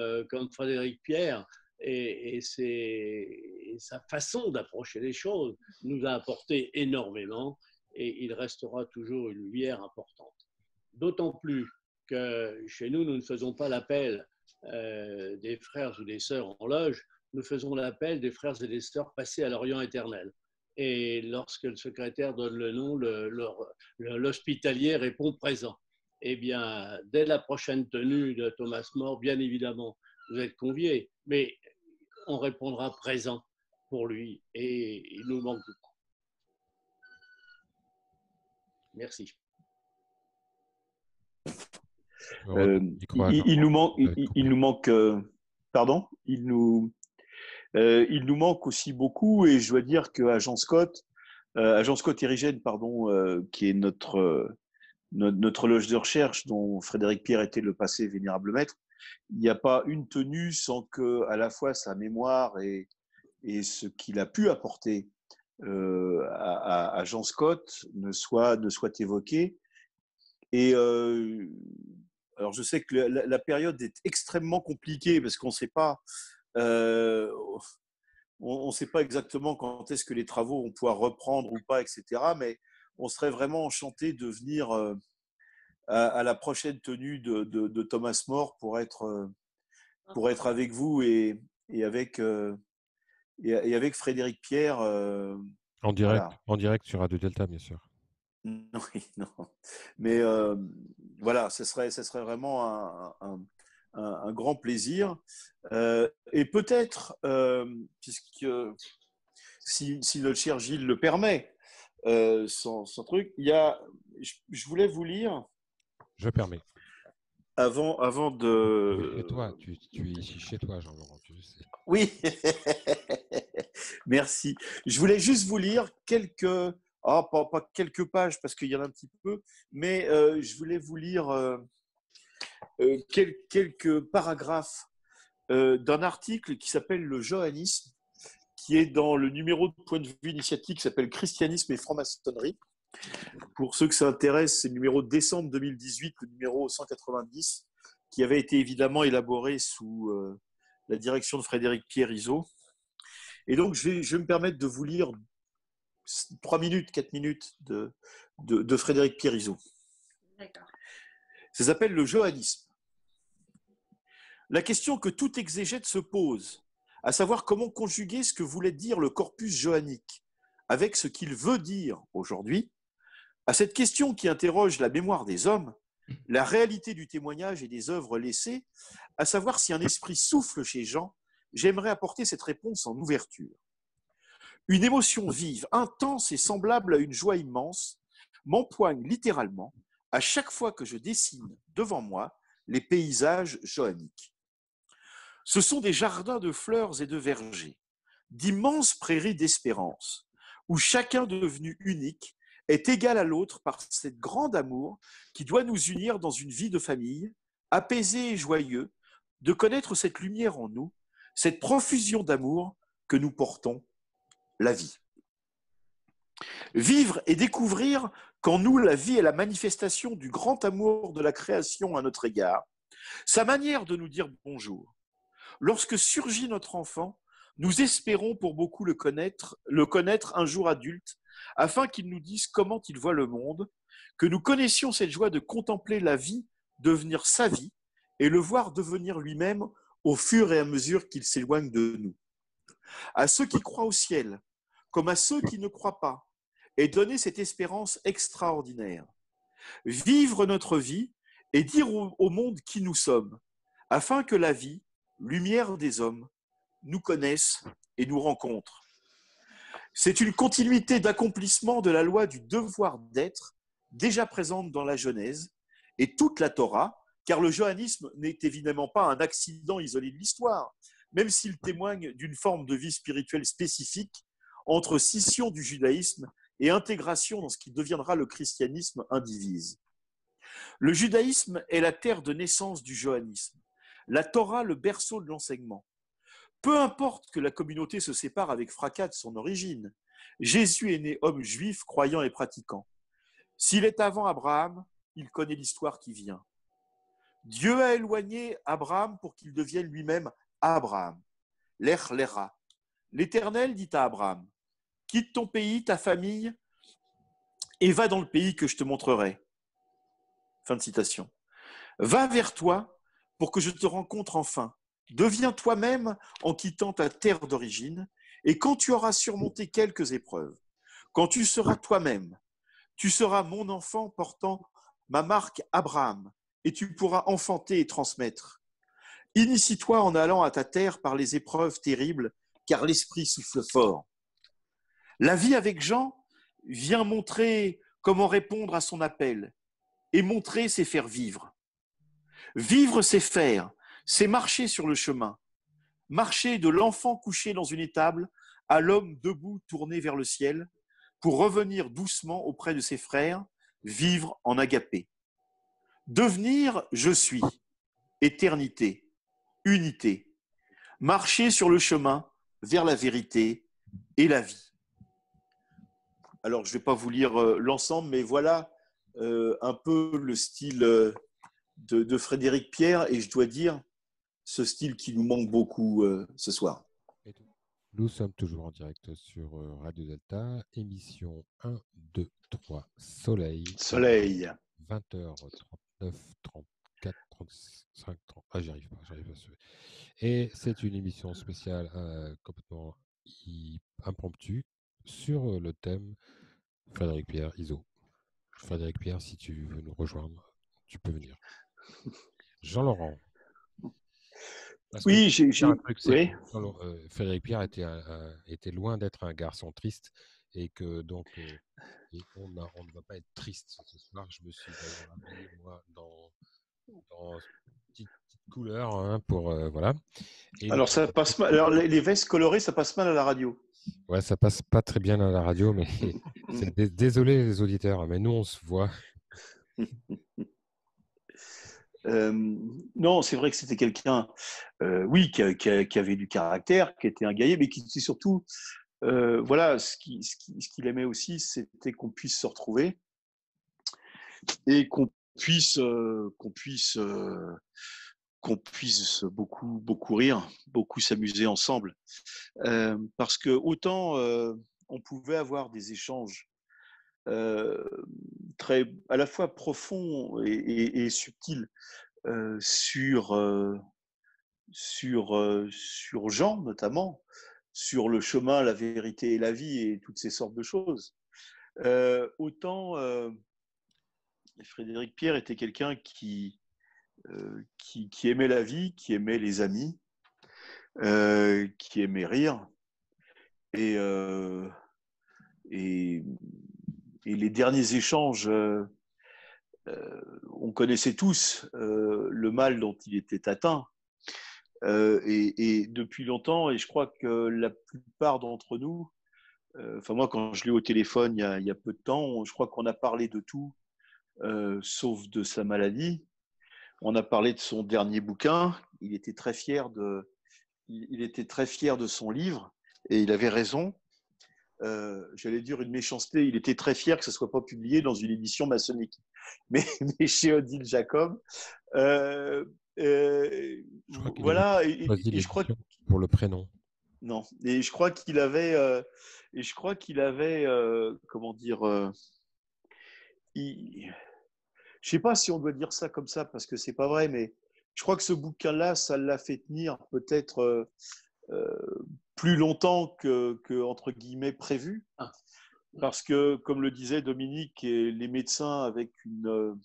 Frédéric Pierre et sa façon d'approcher les choses nous a apporté énormément. Et il restera toujours une lumière importante. D'autant plus que chez nous, nous ne faisons pas l'appel des frères ou des sœurs en loge, nous faisons l'appel des frères et des sœurs passés à l'Orient éternel. Et lorsque le secrétaire donne le nom, l'hospitalier répond présent. Eh bien, dès la prochaine tenue de Thomas More, bien évidemment, vous êtes conviés, mais on répondra présent pour lui et il nous manque beaucoup. Merci. Il nous manque, pardon, il nous manque aussi beaucoup, et je dois dire qu'à Jean Scott Érigène, pardon, qui est notre loge de recherche dont Frédéric Pierre était le passé vénérable maître, il n'y a pas une tenue sans que à la fois sa mémoire et ce qu'il a pu apporter à Jean Scott ne soit évoqué. Et alors je sais que la période est extrêmement compliquée parce qu'on ne sait pas exactement quand est-ce que les travaux vont pouvoir reprendre ou pas, etc. Mais on serait vraiment enchanté de venir à la prochaine tenue de Thomas More pour être avec vous et avec Frédéric Pierre. En direct sur Radio Delta, bien sûr. Oui, non. Mais voilà, ce serait vraiment un grand plaisir. Et peut-être, puisque si notre cher Gilles le permet, sans truc, je voulais vous lire. Je permets. Avant de. Et toi, tu es ici chez toi, Jean-Laurent, tu sais. Oui, merci. Je voulais juste vous lire quelques, pas quelques pages parce qu'il y en a un petit peu, mais je voulais vous lire quelques paragraphes d'un article qui s'appelle Le Johannisme, qui est dans le numéro de Point de vue initiatique qui s'appelle Christianisme et franc-maçonnerie. Pour ceux que ça intéresse, c'est le numéro de décembre 2018, le numéro 190, qui avait été évidemment élaboré sous la direction de Frédéric Pierre Izot. Et donc, je vais me permettre de vous lire 3 minutes, 4 minutes de Frédéric Pierre Izzo. D'accord. Ça s'appelle le johannisme. La question que tout exégète se pose, à savoir comment conjuguer ce que voulait dire le corpus johannique avec ce qu'il veut dire aujourd'hui, à cette question qui interroge la mémoire des hommes, la réalité du témoignage et des œuvres laissées, à savoir si un esprit souffle chez Jean, j'aimerais apporter cette réponse en ouverture. Une émotion vive, intense et semblable à une joie immense m'empoigne littéralement à chaque fois que je dessine devant moi les paysages johanniques. Ce sont des jardins de fleurs et de vergers, d'immenses prairies d'espérance, où chacun devenu unique est égal à l'autre par cette grande amour qui doit nous unir dans une vie de famille, apaisé et joyeux, de connaître cette lumière en nous, cette profusion d'amour que nous portons, la vie. Vivre et découvrir qu'en nous, la vie est la manifestation du grand amour de la création à notre égard, sa manière de nous dire bonjour. Lorsque surgit notre enfant, nous espérons pour beaucoup le connaître un jour adulte, afin qu'il nous dise comment il voit le monde, que nous connaissions cette joie de contempler la vie devenir sa vie et le voir devenir lui-même au fur et à mesure qu'il s'éloigne de nous. À ceux qui croient au ciel, comme à ceux qui ne croient pas, et donner cette espérance extraordinaire. Vivre notre vie et dire au monde qui nous sommes, afin que la vie, lumière des hommes, nous connaisse et nous rencontre. C'est une continuité d'accomplissement de la loi du devoir d'être, déjà présente dans la Genèse, et toute la Torah, car le johannisme n'est évidemment pas un accident isolé de l'histoire, même s'il témoigne d'une forme de vie spirituelle spécifique entre scission du judaïsme et intégration dans ce qui deviendra le christianisme indivise. Le judaïsme est la terre de naissance du johannisme, la Torah le berceau de l'enseignement. Peu importe que la communauté se sépare avec fracas de son origine, Jésus est né homme juif, croyant et pratiquant. S'il est avant Abraham, il connaît l'histoire qui vient. Dieu a éloigné Abraham pour qu'il devienne lui-même Abraham. Lech Lecha. L'Éternel dit à Abraham, quitte ton pays, ta famille, et va dans le pays que je te montrerai. Fin de citation. Va vers toi pour que je te rencontre enfin. Deviens toi-même en quittant ta terre d'origine, et quand tu auras surmonté quelques épreuves, quand tu seras toi-même, tu seras mon enfant portant ma marque Abraham, et tu pourras enfanter et transmettre. Initie-toi en allant à ta terre par les épreuves terribles, car l'esprit souffle fort. La vie avec Jean vient montrer comment répondre à son appel, et montrer, c'est faire vivre. Vivre, c'est faire, c'est marcher sur le chemin. Marcher de l'enfant couché dans une étable à l'homme debout tourné vers le ciel pour revenir doucement auprès de ses frères, vivre en agapé. Devenir, je suis, éternité, unité. Marcher sur le chemin vers la vérité et la vie. Alors, je ne vais pas vous lire l'ensemble, mais voilà un peu le style de Frédéric Pierre, et je dois dire, ce style qui nous manque beaucoup ce soir. Nous sommes toujours en direct sur Radio Delta, émission 1, 2, 3, Soleil. Soleil. 20h39, 34, 35, 30. Ah, j'arrive pas. Et c'est une émission spéciale complètement impromptue sur le thème Frédéric Pierre Izzo. Frédéric Pierre, si tu veux nous rejoindre, tu peux venir. Jean-Laurent. Oui, j'ai un truc. Oui. Frédéric Pierre était loin d'être un garçon triste, et que donc on ne va pas être triste ce soir. Je me suis habillé moi dans petite couleur, hein, pour voilà. Et alors ça passe mal. Alors les vestes colorées, ça passe mal à la radio. Ouais, ça passe pas très bien à la radio, mais désolé les auditeurs, mais nous on se voit. Non, c'est vrai que c'était quelqu'un, oui, qui avait du caractère, qui était un guerrier, mais qui était surtout, voilà, ce qu'il aimait aussi, c'était qu'on puisse se retrouver et qu'on puisse qu'on puisse beaucoup rire, beaucoup s'amuser ensemble. Parce que autant on pouvait avoir des échanges à la fois profonds et subtils sur Jean notamment, sur le chemin, la vérité et la vie et toutes ces sortes de choses. Autant Frédéric Pierre était quelqu'un qui aimait la vie, qui aimait les amis, qui aimait rire. Et les derniers échanges, on connaissait tous le mal dont il était atteint. Et depuis longtemps, et je crois que la plupart d'entre nous, enfin moi quand je l'ai eu au téléphone il y a peu de temps, je crois qu'on a parlé de tout, sauf de sa maladie. On a parlé de son dernier bouquin. Il était très fier de son livre, et il avait raison. J'allais dire une méchanceté, il était très fier que ça ne soit pas publié dans une édition maçonnique. Mais chez Odile Jacob, voilà. Et je crois pour le prénom. Non, et je crois qu'il avait, comment dire, je sais pas si on doit dire ça comme ça parce que c'est pas vrai, mais je crois que ce bouquin-là, ça l'a fait tenir peut-être plus longtemps que entre guillemets prévu, parce que comme le disait Dominique, et les médecins avec une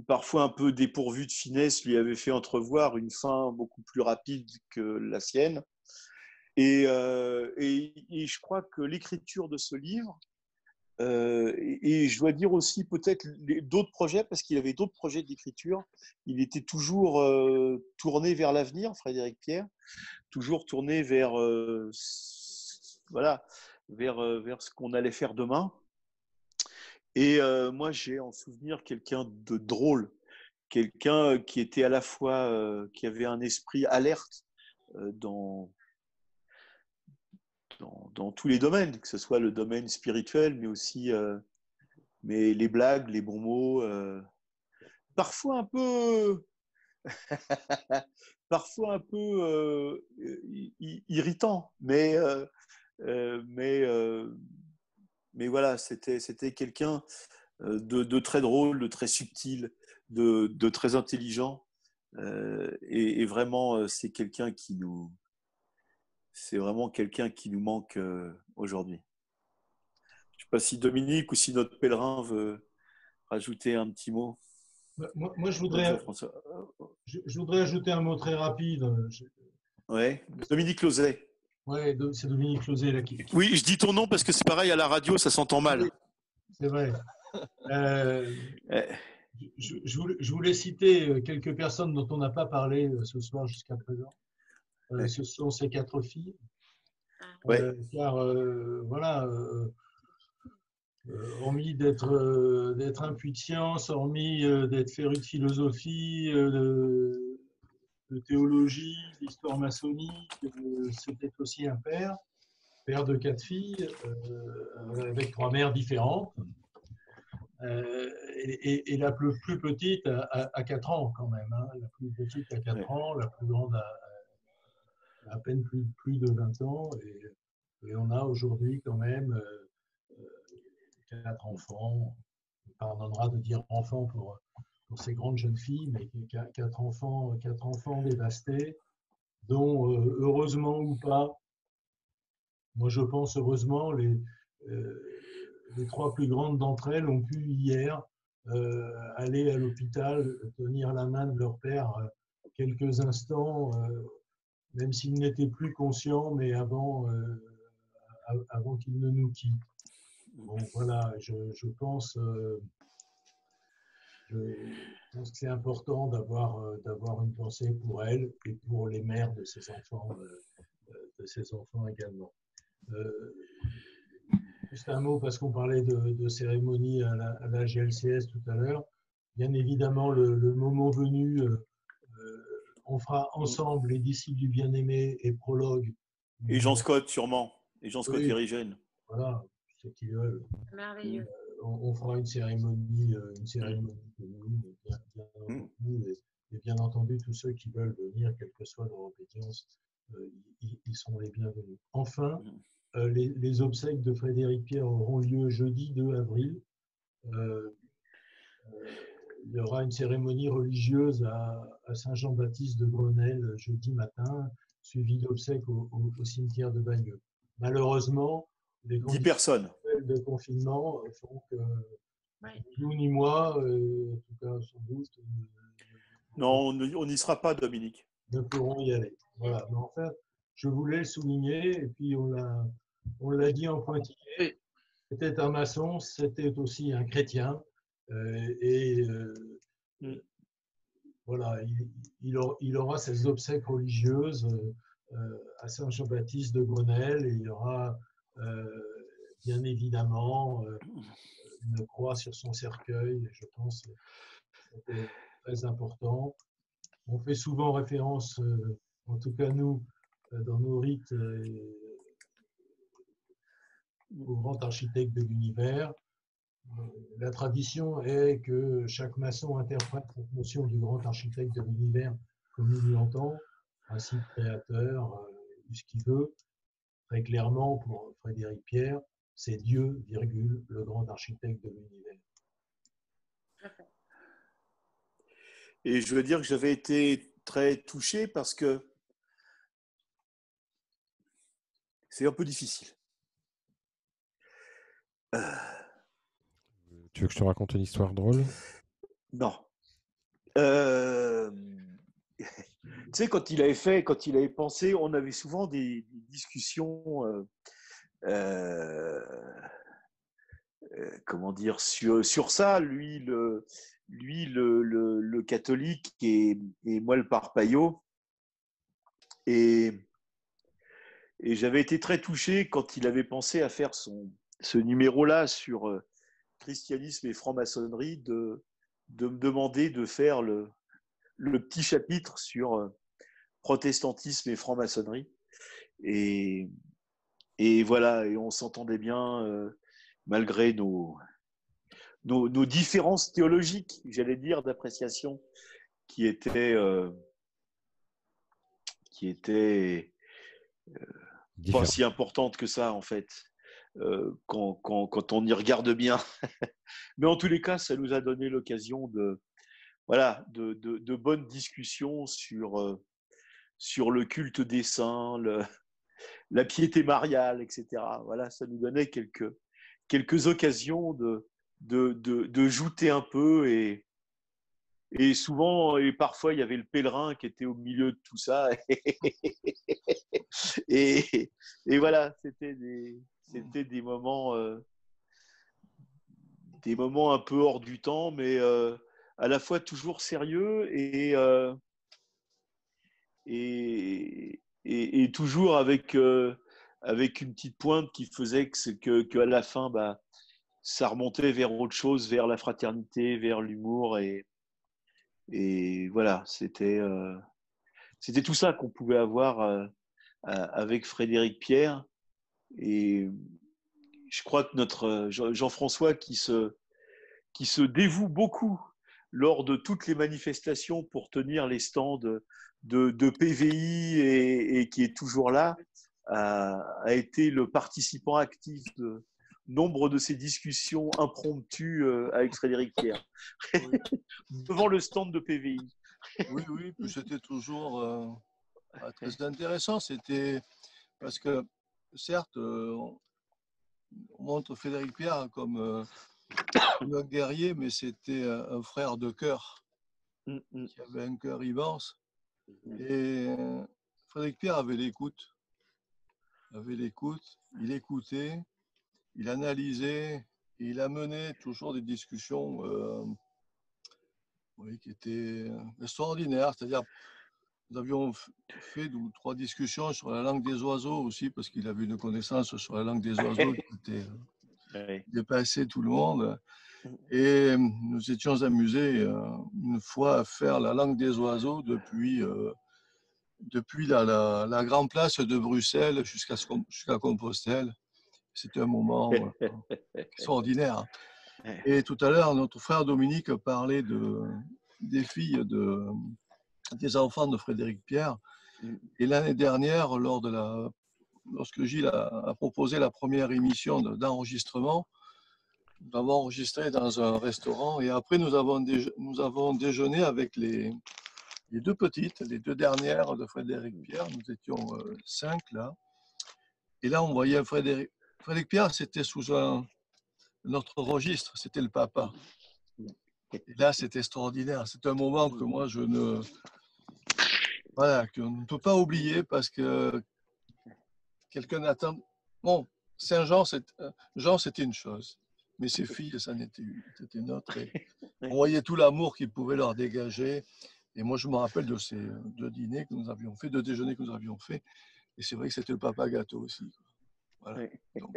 parfois un peu dépourvue de finesse lui avaient fait entrevoir une fin beaucoup plus rapide que la sienne, et je crois que l'écriture de ce livre, et je dois dire aussi peut-être d'autres projets, parce qu'il avait d'autres projets d'écriture. Il était toujours tourné vers l'avenir, Frédéric Pierre, toujours tourné vers vers ce qu'on allait faire demain. Et moi, j'ai en souvenir quelqu'un de drôle, quelqu'un qui était à la fois, qui avait un esprit alerte dans tous les domaines, que ce soit le domaine spirituel, mais aussi mais les blagues, les bons mots, parfois un peu irritant, mais voilà, c'était quelqu'un de très drôle, de très subtil, de très intelligent, et vraiment c'est vraiment quelqu'un qui nous manque aujourd'hui. Je ne sais pas si Dominique ou si notre pèlerin veut rajouter un petit mot. Moi, je voudrais ajouter un mot très rapide. Ouais, Dominique Closet. Ouais, c'est Dominique Closet là qui. Oui, je dis ton nom parce que c'est pareil à la radio, ça s'entend mal. Oui, c'est vrai. Je voulais citer quelques personnes dont on n'a pas parlé ce soir jusqu'à présent. Ce sont ces 4 filles. Car voilà, hormis d'être impuits de science, hormis d'être férus de philosophie, de théologie, d'histoire maçonnique, c'était aussi un père de 4 filles, avec 3 mères différentes. Et la plus petite à 4 ans quand même. Hein. La plus petite à 4 ans, la plus grande à peine plus de 20 ans. Et on a aujourd'hui quand même 4 enfants. On pardonnera de dire enfants pour ces grandes jeunes filles, mais 4 enfants dévastés, dont heureusement ou pas, moi je pense heureusement, les 3 plus grandes d'entre elles ont pu hier aller à l'hôpital, tenir la main de leur père quelques instants, même s'il n'était plus conscient, mais avant qu'il ne nous quitte. Bon, voilà, je pense que c'est important d'avoir une pensée pour elle et pour les mères de ces enfants également. Juste un mot, parce qu'on parlait de cérémonie à la GLCS tout à l'heure. Bien évidemment, le moment venu, on fera ensemble les disciples du bien-aimé et prologue. Et Jean Scott, sûrement. Et Jean Scott Érigène. Voilà, ceux qui veulent. Merveilleux. On fera une cérémonie commune, bien entendu, Et bien entendu, tous ceux qui veulent venir, quelle que soit leur obédience, ils sont les bienvenus. Enfin, les obsèques de Frédéric Pierre auront lieu jeudi 2 avril. Il y aura une cérémonie religieuse à Saint-Jean-Baptiste de Grenelle jeudi matin, suivie d'obsèques au cimetière de Bagneux. Malheureusement, les 10 personnes de confinement font que ni nous ni moi, en tout cas sans doute, non, on n'y sera pas, Dominique. Ne pourront y aller. Voilà. Mais en fait, je voulais le souligner, et puis on l'a dit en pointillé, c'était un maçon, c'était aussi un chrétien, voilà, il aura ses obsèques religieuses à Saint-Jean-Baptiste de Grenelle, et il y aura bien évidemment une croix sur son cercueil, et je pense que c'était très important. On fait souvent référence, en tout cas nous, dans nos rites, au grand architecte de l'univers. La tradition est que chaque maçon interprète cette notion du grand architecte de l'univers comme il l'entend, principe créateur, ce qu'il veut. Très clairement, pour Frédéric Pierre, c'est Dieu, virgule, le grand architecte de l'univers. Et je veux dire que j'avais été très touché parce que c'est un peu difficile. Tu veux que je te raconte une histoire drôle? Non. Tu sais, quand il avait pensé, on avait souvent des discussions, comment dire, sur ça, lui le catholique et moi le parpaillot. Et j'avais été très touché quand il avait pensé à faire ce numéro-là sur christianisme et franc-maçonnerie, de me demander de faire le petit chapitre sur protestantisme et franc-maçonnerie. Et voilà, et on s'entendait bien malgré nos différences théologiques, j'allais dire, d'appréciation, qui étaient pas si importantes que ça, en fait, quand on y regarde bien. Mais en tous les cas, ça nous a donné l'occasion de bonnes discussions sur le culte des saints, la piété mariale, etc. Voilà, ça nous donnait quelques occasions de jouter un peu, et souvent, et parfois, il y avait le pèlerin qui était au milieu de tout ça. Et voilà, c'était des moments un peu hors du temps, mais à la fois toujours sérieux et toujours avec une petite pointe qui faisait qu'à la fin, ça remontait vers autre chose, vers la fraternité, vers l'humour, et voilà, c'était tout ça qu'on pouvait avoir avec Frédéric Pierre. Et je crois que notre Jean-François, qui se dévoue beaucoup lors de toutes les manifestations pour tenir les stands de PVI et qui est toujours là, a été le participant actif de nombre de ces discussions impromptues avec Frédéric Pierre, devant le stand de PVI. Oui, c'était toujours très intéressant. C'était parce que, certes, on montre Frédéric Pierre comme un guerrier, mais c'était un frère de cœur qui avait un cœur immense. Et Frédéric Pierre avait l'écoute. Il écoutait, il analysait, et il a mené toujours des discussions qui étaient extraordinaires. C'est-à-dire, nous avions fait 2 ou 3 discussions sur la langue des oiseaux aussi, parce qu'il avait une connaissance sur la langue des oiseaux qui était dépassé tout le monde. Et nous étions amusés une fois à faire la langue des oiseaux depuis la grande place de Bruxelles jusqu'à Compostelle. C'était un moment extraordinaire. Et tout à l'heure, notre frère Dominique parlait des filles des enfants de Frédéric Pierre. Et l'année dernière, lorsque Gilles a proposé la première émission d'enregistrement, nous avons enregistré dans un restaurant et après nous avons déjeuné avec les deux petites, les deux dernières de Frédéric Pierre. Nous étions 5 là. Et là, on voyait Frédéric Pierre, c'était sous notre registre, c'était le papa. Et là, c'était extraordinaire. C'est un moment que moi, qu'on ne peut pas oublier parce que quelqu'un attend. Bon, Saint-Jean, Jean, c'était une chose, mais ses filles, ça n'était une autre. Et on voyait tout l'amour qu'il pouvait leur dégager. Et moi, je me rappelle de ces 2 dîners que nous avions fait, 2 déjeuners que nous avions fait. Et c'est vrai que c'était le papa gâteau aussi. Voilà. Donc,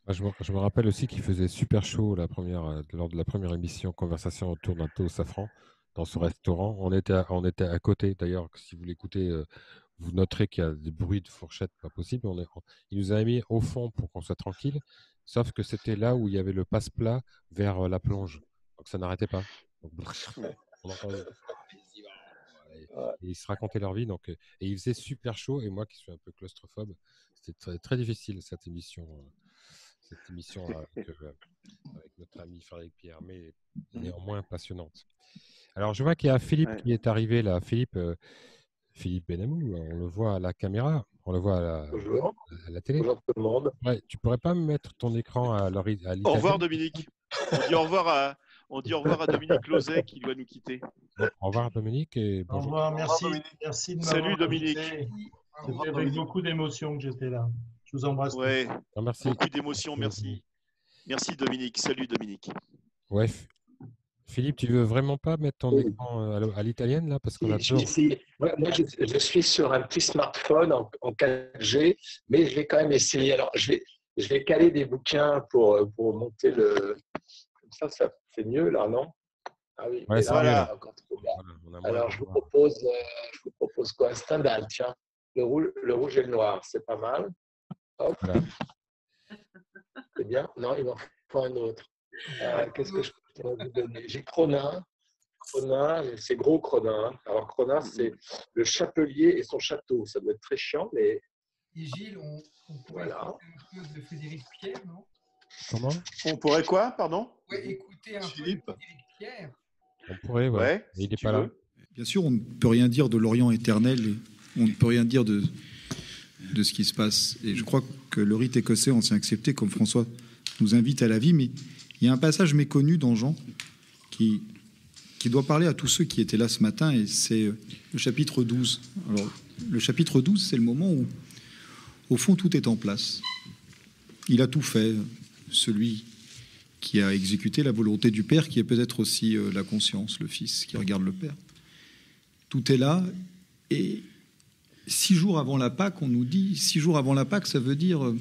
je me rappelle aussi qu'il faisait super chaud lors de la première émission Conversation autour d'un thé au safran dans ce restaurant. On était à côté. D'ailleurs, si vous l'écoutez, vous noterez qu'il y a des bruits de fourchette pas possible. Il nous a mis au fond pour qu'on soit tranquille, sauf que c'était là où il y avait le passe-plat vers la plonge. Donc ça n'arrêtait pas. Donc, on entendait. Et ils se racontaient leur vie. Et il faisait super chaud. Et moi qui suis un peu claustrophobe, c'était très, très difficile cette émission avec notre ami Frédéric Pierre, mais néanmoins passionnante. Alors je vois qu'il y a Philippe qui est arrivé là. Philippe Benamou, on le voit à la caméra, on le voit à la télé. Bonjour tout le monde. Ouais, tu pourrais pas me mettre ton écran à l'italienne? Au revoir Dominique. On dit au revoir à Dominique Lozet qui doit nous quitter. Au revoir Dominique et bonjour. Au revoir, merci de m'avoir Salut Dominique. invité. C'était avec beaucoup d'émotion que j'étais là. Je vous embrasse. Ouais, merci. Beaucoup d'émotion, merci. Merci Dominique. Salut Dominique. Ouais. Philippe, tu veux vraiment pas mettre ton écran à l'italienne là parce qu'on a toujours... Moi, je suis sur un petit smartphone en 4G, mais je vais quand même essayer. Alors, je vais caler des bouquins pour monter le. Comme ça fait mieux là, non? Ah oui. Ouais, là, encore trop bien. Alors, je vous propose quoi? Un Stendhal, tiens. Le rouge et le noir, c'est pas mal. Hop. Voilà. C'est bien. Non, il m'en faut un autre. Qu'est-ce que je peux vous donner? J'ai Cronin, c'est gros Cronin. Alors Cronin, c'est le chapelier et son château. Ça doit être très chiant, mais... Et Gilles, on pourrait écouter un peu de Frédéric Pierre, non? Comment? On pourrait quoi, pardon? Ouais, écouter un peu de Frédéric Pierre. On pourrait, ouais. Il n'est pas là. Bien sûr, on ne peut rien dire de l'Orient éternel. On ne peut rien dire de ce qui se passe. Et je crois que le rite écossais, ancien accepté, comme François nous invite à la vie, mais il y a un passage méconnu dans Jean qui doit parler à tous ceux qui étaient là ce matin, et c'est le chapitre 12. Alors, le chapitre 12, c'est le moment où, au fond, tout est en place. Il a tout fait, celui qui a exécuté la volonté du Père, qui est peut-être aussi la conscience, le Fils qui regarde le Père. Tout est là, et 6 jours avant la Pâque, on nous dit, 6 jours avant la Pâque, ça veut dire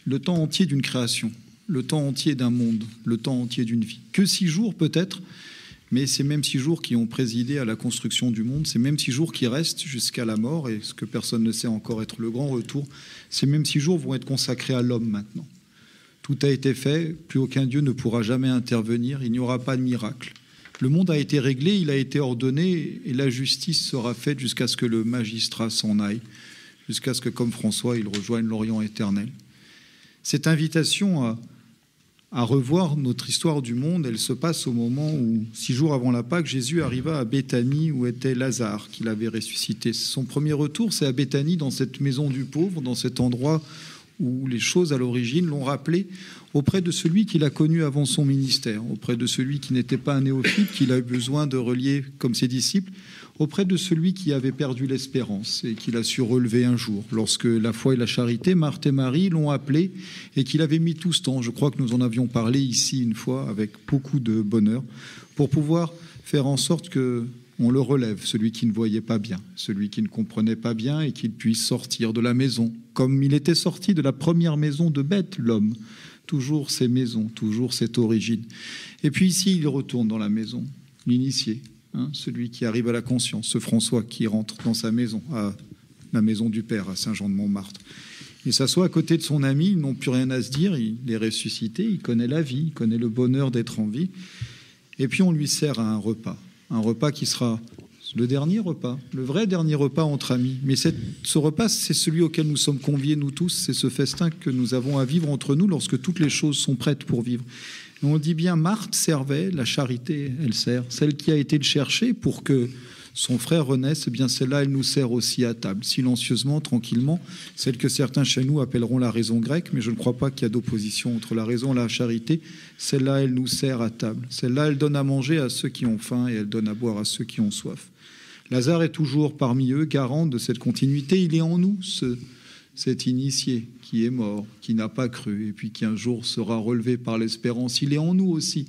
le temps entier d'une création, le temps entier d'un monde, le temps entier d'une vie. Que 6 jours peut-être, mais ces mêmes 6 jours qui ont présidé à la construction du monde, ces mêmes 6 jours qui restent jusqu'à la mort, et ce que personne ne sait encore être le grand retour, ces mêmes 6 jours vont être consacrés à l'homme maintenant. Tout a été fait, plus aucun Dieu ne pourra jamais intervenir, il n'y aura pas de miracle. Le monde a été réglé, il a été ordonné, et la justice sera faite jusqu'à ce que le magistrat s'en aille, jusqu'à ce que, comme François, il rejoigne l'Orient éternel. Cette invitation à revoir notre histoire du monde, elle se passe au moment où, 6 jours avant la Pâque, Jésus arriva à Béthanie où était Lazare, qu'il avait ressuscité. Son premier retour, c'est à Béthanie, dans cette maison du pauvre, dans cet endroit où les choses à l'origine l'ont rappelé, auprès de celui qu'il a connu avant son ministère, auprès de celui qui n'était pas un néophyte, qu'il a eu besoin de relier comme ses disciples, auprès de celui qui avait perdu l'espérance et qu'il a su relever un jour, lorsque la foi et la charité, Marthe et Marie, l'ont appelé et qu'il avait mis tout ce temps. Je crois que nous en avions parlé ici une fois avec beaucoup de bonheur, pour pouvoir faire en sorte qu'on le relève, celui qui ne voyait pas bien, celui qui ne comprenait pas bien, et qu'il puisse sortir de la maison, comme il était sorti de la première maison de Beth, l'homme. Toujours ces maisons, toujours cette origine. Et puis ici, il retourne dans la maison, l'initié, celui qui arrive à la conscience, ce François qui rentre dans sa maison, à la maison du Père, à Saint-Jean-de-Montmartre. Il s'assoit à côté de son ami, ils n'ont plus rien à se dire, il est ressuscité, il connaît la vie, il connaît le bonheur d'être en vie. Et puis on lui sert un repas un repas qui sera le dernier repas, le vrai dernier repas entre amis. Mais ce repas, c'est celui auquel nous sommes conviés, nous tous, c'est ce festin que nous avons à vivre entre nous lorsque toutes les choses sont prêtes pour vivre. Et on dit bien, Marthe servait, la charité, elle sert. Celle qui a été le chercher pour que son frère renaisse, eh bien celle-là, elle nous sert aussi à table, silencieusement, tranquillement, celle que certains chez nous appelleront la raison grecque, mais je ne crois pas qu'il y a d'opposition entre la raison et la charité. Celle-là, elle nous sert à table. Celle-là, elle donne à manger à ceux qui ont faim et elle donne à boire à ceux qui ont soif. Lazare est toujours parmi eux, garant de cette continuité. Il est en nous, cet initié qui est mort, qui n'a pas cru, et puis qui un jour sera relevé par l'espérance. Il est en nous aussi.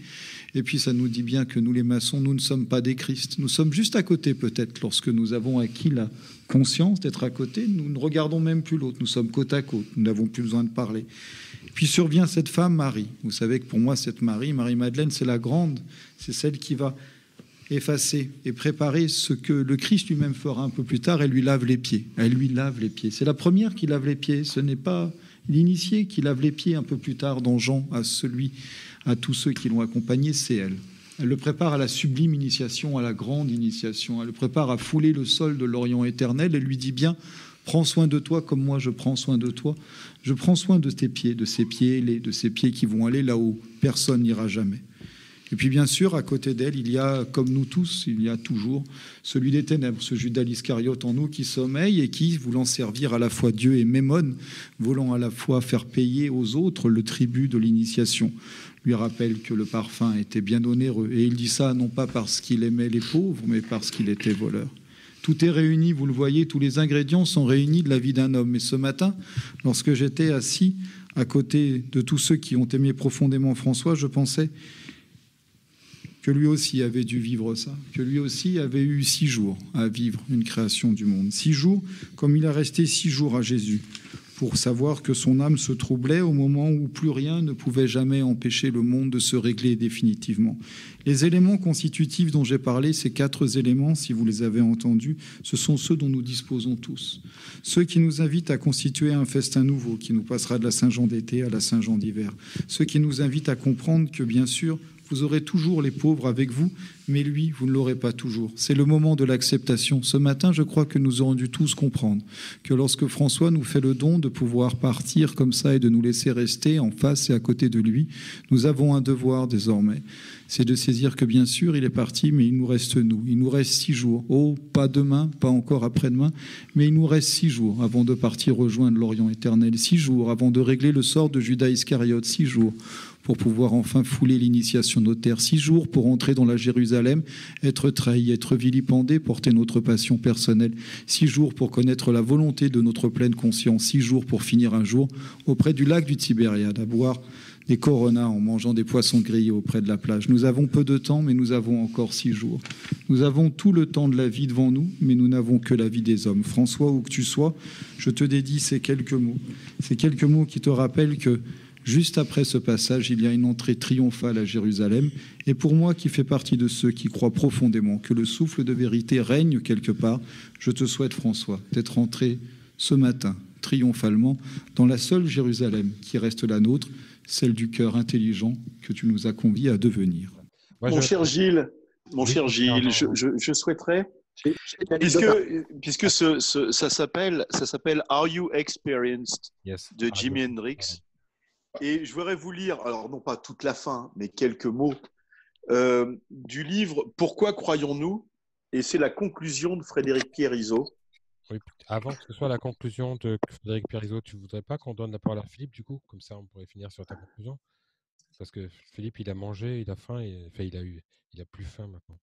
Et puis ça nous dit bien que nous, les maçons, nous ne sommes pas des Christ. Nous sommes juste à côté, peut-être, lorsque nous avons acquis la conscience d'être à côté. Nous ne regardons même plus l'autre. Nous sommes côte à côte. Nous n'avons plus besoin de parler. Et puis survient cette femme, Marie. Vous savez que pour moi, cette Marie-Madeleine, c'est la grande. C'est celle qui va effacer et préparer ce que le Christ lui-même fera un peu plus tard. Elle lui lave les pieds. Elle lui lave les pieds. C'est la première qui lave les pieds. Ce n'est pas l'initié qui lave les pieds un peu plus tard dans Jean à tous ceux qui l'ont accompagné, c'est elle. Elle le prépare à la sublime initiation, à la grande initiation. Elle le prépare à fouler le sol de l'Orient éternel. Elle lui dit bien, prends soin de toi comme moi je prends soin de toi. Je prends soin de tes pieds, de ces pieds ailés, de ces pieds qui vont aller là où personne n'ira jamais. Et puis bien sûr, à côté d'elle, il y a, comme nous tous, il y a toujours celui des ténèbres, ce Judas l'Iscariote en nous qui sommeille et qui, voulant servir à la fois Dieu et Mémone, voulant à la fois faire payer aux autres le tribut de l'initiation, lui rappelle que le parfum était bien onéreux. Et il dit ça non pas parce qu'il aimait les pauvres, mais parce qu'il était voleur. Tout est réuni, vous le voyez, tous les ingrédients sont réunis de la vie d'un homme. Et ce matin, lorsque j'étais assis à côté de tous ceux qui ont aimé profondément François, je pensais que lui aussi avait dû vivre ça, que lui aussi avait eu 6 jours à vivre une création du monde. 6 jours, comme il a resté 6 jours à Jésus, pour savoir que son âme se troublait au moment où plus rien ne pouvait jamais empêcher le monde de se régler définitivement. Les éléments constitutifs dont j'ai parlé, ces 4 éléments, si vous les avez entendus, ce sont ceux dont nous disposons tous. Ceux qui nous invitent à constituer un festin nouveau, qui nous passera de la Saint-Jean d'été à la Saint-Jean d'hiver. Ceux qui nous invitent à comprendre que, bien sûr, vous aurez toujours les pauvres avec vous, mais lui, vous ne l'aurez pas toujours. C'est le moment de l'acceptation. Ce matin, je crois que nous aurons dû tous comprendre que lorsque François nous fait le don de pouvoir partir comme ça et de nous laisser rester en face et à côté de lui, nous avons un devoir désormais. C'est de saisir que bien sûr, il est parti, mais il nous reste nous. Il nous reste 6 jours. Oh, pas demain, pas encore après-demain, mais il nous reste 6 jours avant de partir rejoindre l'Orient éternel. 6 jours avant de régler le sort de Judas Iscariote. 6 jours pour pouvoir enfin fouler l'initiation notaire. 6 jours pour entrer dans la Jérusalem, être trahi, être vilipendé, porter notre passion personnelle. 6 jours pour connaître la volonté de notre pleine conscience. 6 jours pour finir un jour auprès du lac du Tibériade, à boire des coronas en mangeant des poissons grillés auprès de la plage. Nous avons peu de temps, mais nous avons encore 6 jours. Nous avons tout le temps de la vie devant nous, mais nous n'avons que la vie des hommes. François, où que tu sois, je te dédie ces quelques mots. Ces quelques mots qui te rappellent que juste après ce passage, il y a une entrée triomphale à Jérusalem. Et pour moi, qui fais partie de ceux qui croient profondément que le souffle de vérité règne quelque part, je te souhaite, François, d'être entré ce matin, triomphalement, dans la seule Jérusalem qui reste la nôtre, celle du cœur intelligent que tu nous as conviés à devenir. Mon cher Gilles, je souhaiterais, puisque ça s'appelle Are You Experienced de Jimi Hendrix. Et je voudrais vous lire, alors non pas toute la fin, mais quelques mots du livre Pourquoi croyons-nous ? Et c'est la conclusion de Frédéric Pierre Izot. Oui, avant que ce soit la conclusion de Frédéric Pierre Izot, tu ne voudrais pas qu'on donne la parole à Philippe, du coup? Comme ça, on pourrait finir sur ta conclusion. Parce que Philippe, il a mangé, il a faim, il a plus faim maintenant.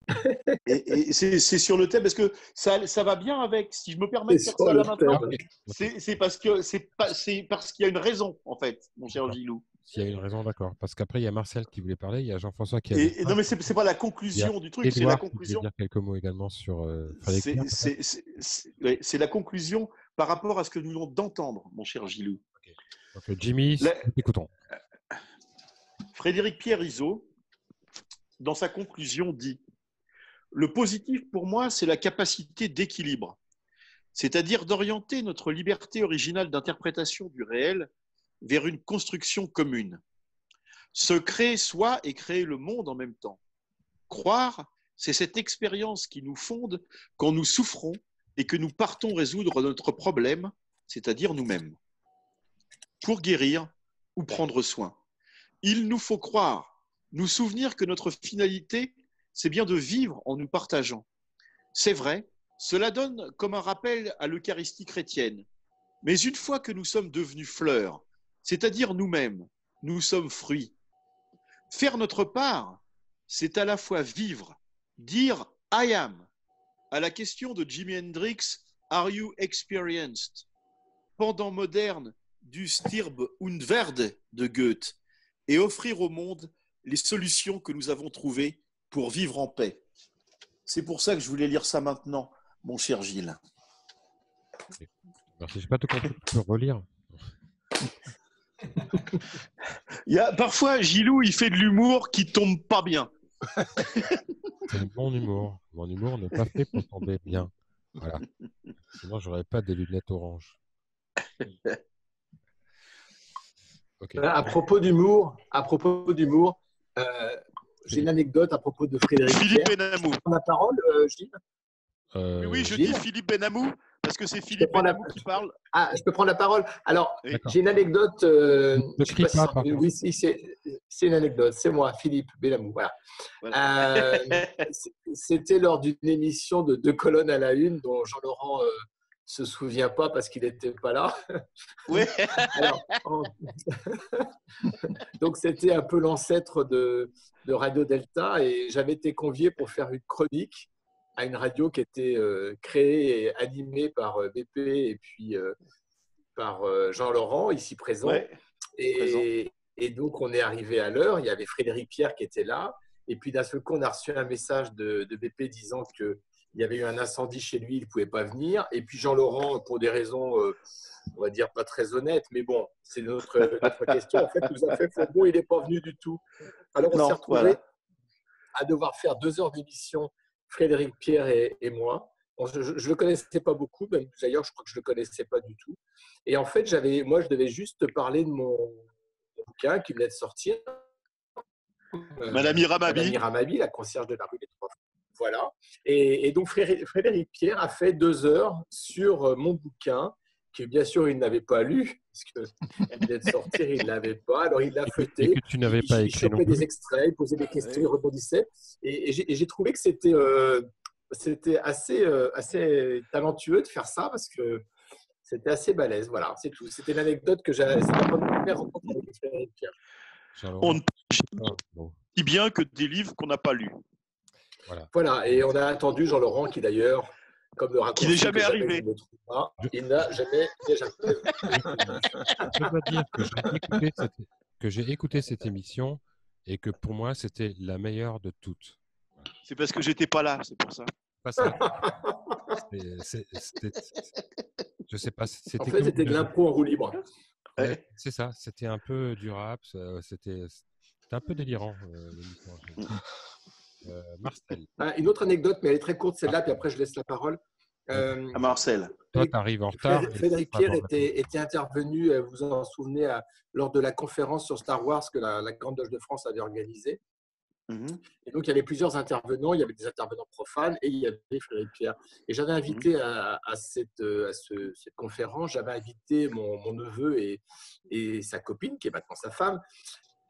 Et c'est sur le thème, parce que ça va bien avec, si je me permets de faire ça là maintenant, c'est parce qu'il y a une raison, en fait, mon cher Gilou. S'il y a une raison, d'accord. Parce qu'après, il y a Marcel qui voulait parler, il y a Jean-François qui a... Non, mais c'est pas la conclusion du truc, c'est la conclusion. Je vais dire quelques mots également sur... c'est la conclusion par rapport à ce que nous venons d'entendre, mon cher Gilou. Okay. Donc, Jimmy, écoutons. Frédéric Pierre Izot, dans sa conclusion, dit « Le positif, pour moi, c'est la capacité d'équilibre, c'est-à-dire d'orienter notre liberté originale d'interprétation du réel vers une construction commune. Se créer soi et créer le monde en même temps. Croire, c'est cette expérience qui nous fonde quand nous souffrons et que nous partons résoudre notre problème, c'est-à-dire nous-mêmes, pour guérir ou prendre soin. Il nous faut croire, nous souvenir que notre finalité, c'est bien de vivre en nous partageant. C'est vrai, cela donne comme un rappel à l'Eucharistie chrétienne. Mais une fois que nous sommes devenus fleurs, c'est-à-dire nous-mêmes, nous sommes fruits. Faire notre part, c'est à la fois vivre, dire « I am » à la question de Jimi Hendrix « Are you experienced ?» pendant moderne du Stirb und Werde de Goethe et offrir au monde les solutions que nous avons trouvées pour vivre en paix. C'est pour ça que je voulais lire ça maintenant, mon cher Gilles. Merci, je n'ai pas tout compris, tu peux relire. Parfois, Gilou, il fait de l'humour qui tombe pas bien. C'est mon humour. Mon humour n'est pas fait pour tomber bien. Voilà. Sinon, je n'aurais pas des lunettes oranges. Okay. À propos d'humour, j'ai une anecdote à propos de Frédéric Philippe Pierre. Benamou. Tu prends la parole, Gilles Oui, je Gilles dis Philippe Benamou parce que c'est Philippe Benamou qui parle. Ah, je peux prendre la parole. Alors, oui. J'ai une anecdote. Oui, c'est une anecdote. C'est moi, Philippe Benamou. Voilà. C'était lors d'une émission de 2 colonnes à la une dont Jean-Laurent se souvient pas parce qu'il n'était pas là. Oui. Alors, donc, c'était un peu l'ancêtre de Radio Delta et j'avais été convié pour faire une chronique à une radio qui était créée et animée par BP et puis par Jean-Laurent, ici présent. Ouais, et donc, on est arrivé à l'heure. Il y avait Frédéric Pierre qui était là. Et puis, d'un seul coup, on a reçu un message de BP disant qu'il y avait eu un incendie chez lui, il ne pouvait pas venir. Et puis, Jean-Laurent, pour des raisons, on va dire, pas très honnêtes, mais bon, c'est notre question. En fait, nous a fait faux bon, il n'est pas venu du tout. Alors, on s'est retrouvés à devoir faire 2 heures d'émission, Frédéric Pierre et moi. Bon, je ne le connaissais pas beaucoup, même d'ailleurs, je crois que je ne le connaissais pas du tout. Et en fait, moi, je devais juste parler de mon bouquin qui venait de sortir. Madame Iramabi. Madame Iramabi, la concierge de la rue des Trois. Voilà. Et donc, Frédéric Pierre a fait 2 heures sur mon bouquin, que bien sûr, il n'avait pas lu, parce qu'il venait de sortir, il ne l'avait pas. Alors, il l'a feuilleté. Et que tu n'avais pas écrit non plus. Il chopait des extraits, il posait des questions, il rebondissait. Et j'ai trouvé que c'était assez talentueux de faire ça, parce que c'était assez balèze. Voilà, c'est tout. C'était l'anecdote que j'avais. C'était ma première rencontre avec Frédéric Pierre. On ne dit bien que des livres qu'on n'a pas lus. Voilà, et on a attendu Jean-Laurent qui d'ailleurs, comme le raconte, qui n'est jamais arrivé. Il n'a jamais déjà fait. Je dois dire que j'ai écouté cette émission et que pour moi, c'était la meilleure de toutes. C'est parce que j'étais pas là, c'est pour ça. Pas ça. Je sais pas. En fait, c'était de l'impro en roue libre. Ouais, c'est ça. C'était un peu du rap. C'était un peu délirant. Marcel. Une autre anecdote, mais elle est très courte, celle-là, puis après je laisse la parole. À Marcel. Toi, tu arrives en retard. Frédéric Pierre était intervenu, vous vous en souvenez, lors de la conférence sur Star Wars que la Grande Loge de France avait organisée. Et donc, il y avait plusieurs intervenants. Il y avait des intervenants profanes et il y avait Frédéric Pierre. Et j'avais invité à cette conférence, j'avais invité mon neveu et sa copine, qui est maintenant sa femme.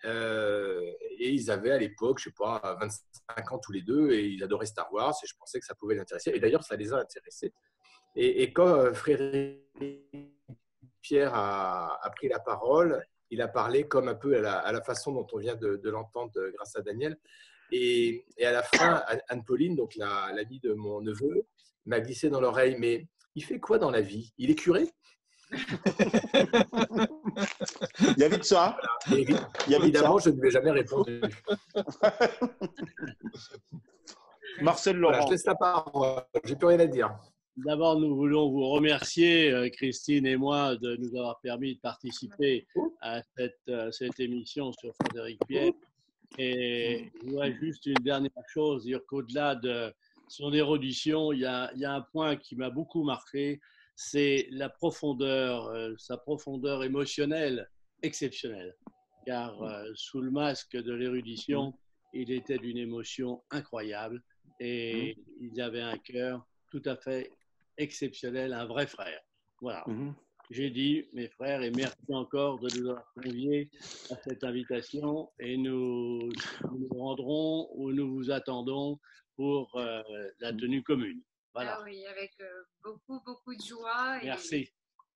Et ils avaient à l'époque, je ne sais pas, 25 ans tous les deux, et ils adoraient Star Wars, et je pensais que ça pouvait les intéresser. Et d'ailleurs, ça les a intéressés. Et quand Frédéric Pierre a pris la parole, il a parlé comme un peu à la façon dont on vient de l'entendre grâce à Daniel. Et à la fin, Anne-Pauline, donc l'amie de mon neveu, m'a glissé dans l'oreille, mais il fait quoi dans la vie? Il est curé? Il y avait de ça. Voilà. Évidemment, je ne lui ai jamais répondu. Marcel Laurent. Voilà, je laisse la parole. J'ai plus rien à dire. D'abord, nous voulons vous remercier, Christine et moi, de nous avoir permis de participer à cette émission sur Frédéric Pierre. Et je voudrais juste une dernière chose, dire qu'au-delà de son érudition, il y a un point qui m'a beaucoup marqué, c'est la profondeur, sa profondeur émotionnelle exceptionnelle. Car sous le masque de l'érudition, il était d'une émotion incroyable. et ils avaient un cœur tout à fait exceptionnel, un vrai frère. Voilà. J'ai dit, mes frères, et merci encore de nous avoir conviés à cette invitation et nous nous rendrons où nous vous attendons pour la tenue commune. Voilà. Ah oui, avec beaucoup de joie Merci.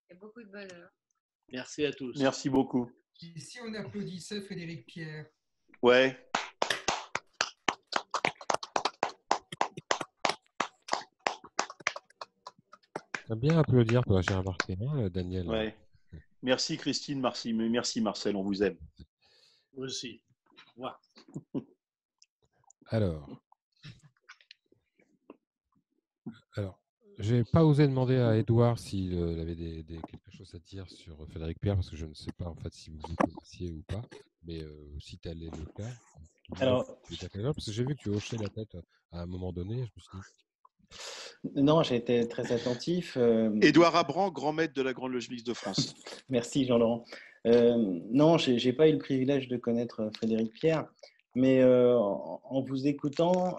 Et beaucoup de bonheur. Merci à tous. Merci beaucoup. Et si on applaudissait Frédéric Pierre? Ouais. T'aimes bien applaudir, toi, j'ai remarqué, hein, Daniel. Ouais. Merci Christine, merci Marcel, on vous aime. Vous aussi. Voilà. Alors, j'ai pas osé demander à Édouard s'il avait quelque chose à dire sur Frédéric Pierre, parce que je ne sais pas en fait si vous vous connaissiez ou pas, mais si tel est le cas, Alors, parce que j'ai vu que tu hochais la tête à un moment donné, je me suis dit. Non, j'ai été très attentif. Édouard Abran, grand maître de la Grande Loge Mixte de France. Merci Jean-Laurent. Non, j'ai pas eu le privilège de connaître Frédéric Pierre, mais en vous écoutant,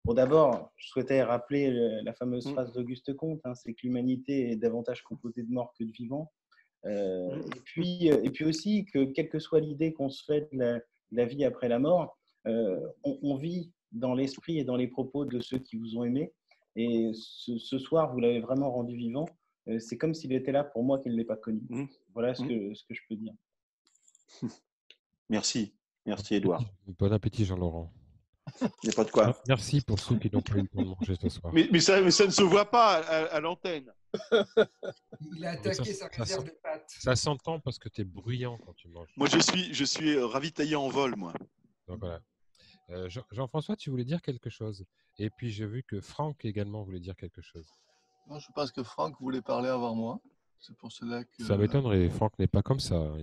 bon, d'abord, je souhaitais rappeler la fameuse phrase d'Auguste Comte, hein, c'est que l'humanité est davantage composée de morts que de vivants. Et puis aussi que quelle que soit l'idée qu'on se fait de la vie après la mort, on vit dans l'esprit et dans les propos de ceux qui vous ont aimé. Et ce soir, vous l'avez vraiment rendu vivant. C'est comme s'il était là pour moi qui ne l'ai pas connu. Voilà ce que je peux dire. Merci. Merci Édouard. Bon appétit Jean-Laurent. Il n'y a pas de quoi. Merci pour ceux qui n'ont pas eu le temps de manger ce soir. Mais ça ne se voit pas à l'antenne. Il a attaqué sa réserve de pâtes. Ça s'entend parce que tu es bruyant quand tu manges. Moi, je suis ravitaillé en vol, moi. Donc voilà. Jean-François, tu voulais dire quelque chose. Et puis j'ai vu que Franck également voulait dire quelque chose. Moi, je pense que Franck voulait parler avant moi. C'est pour cela que... Ça m'étonnerait. Franck n'est pas comme ça.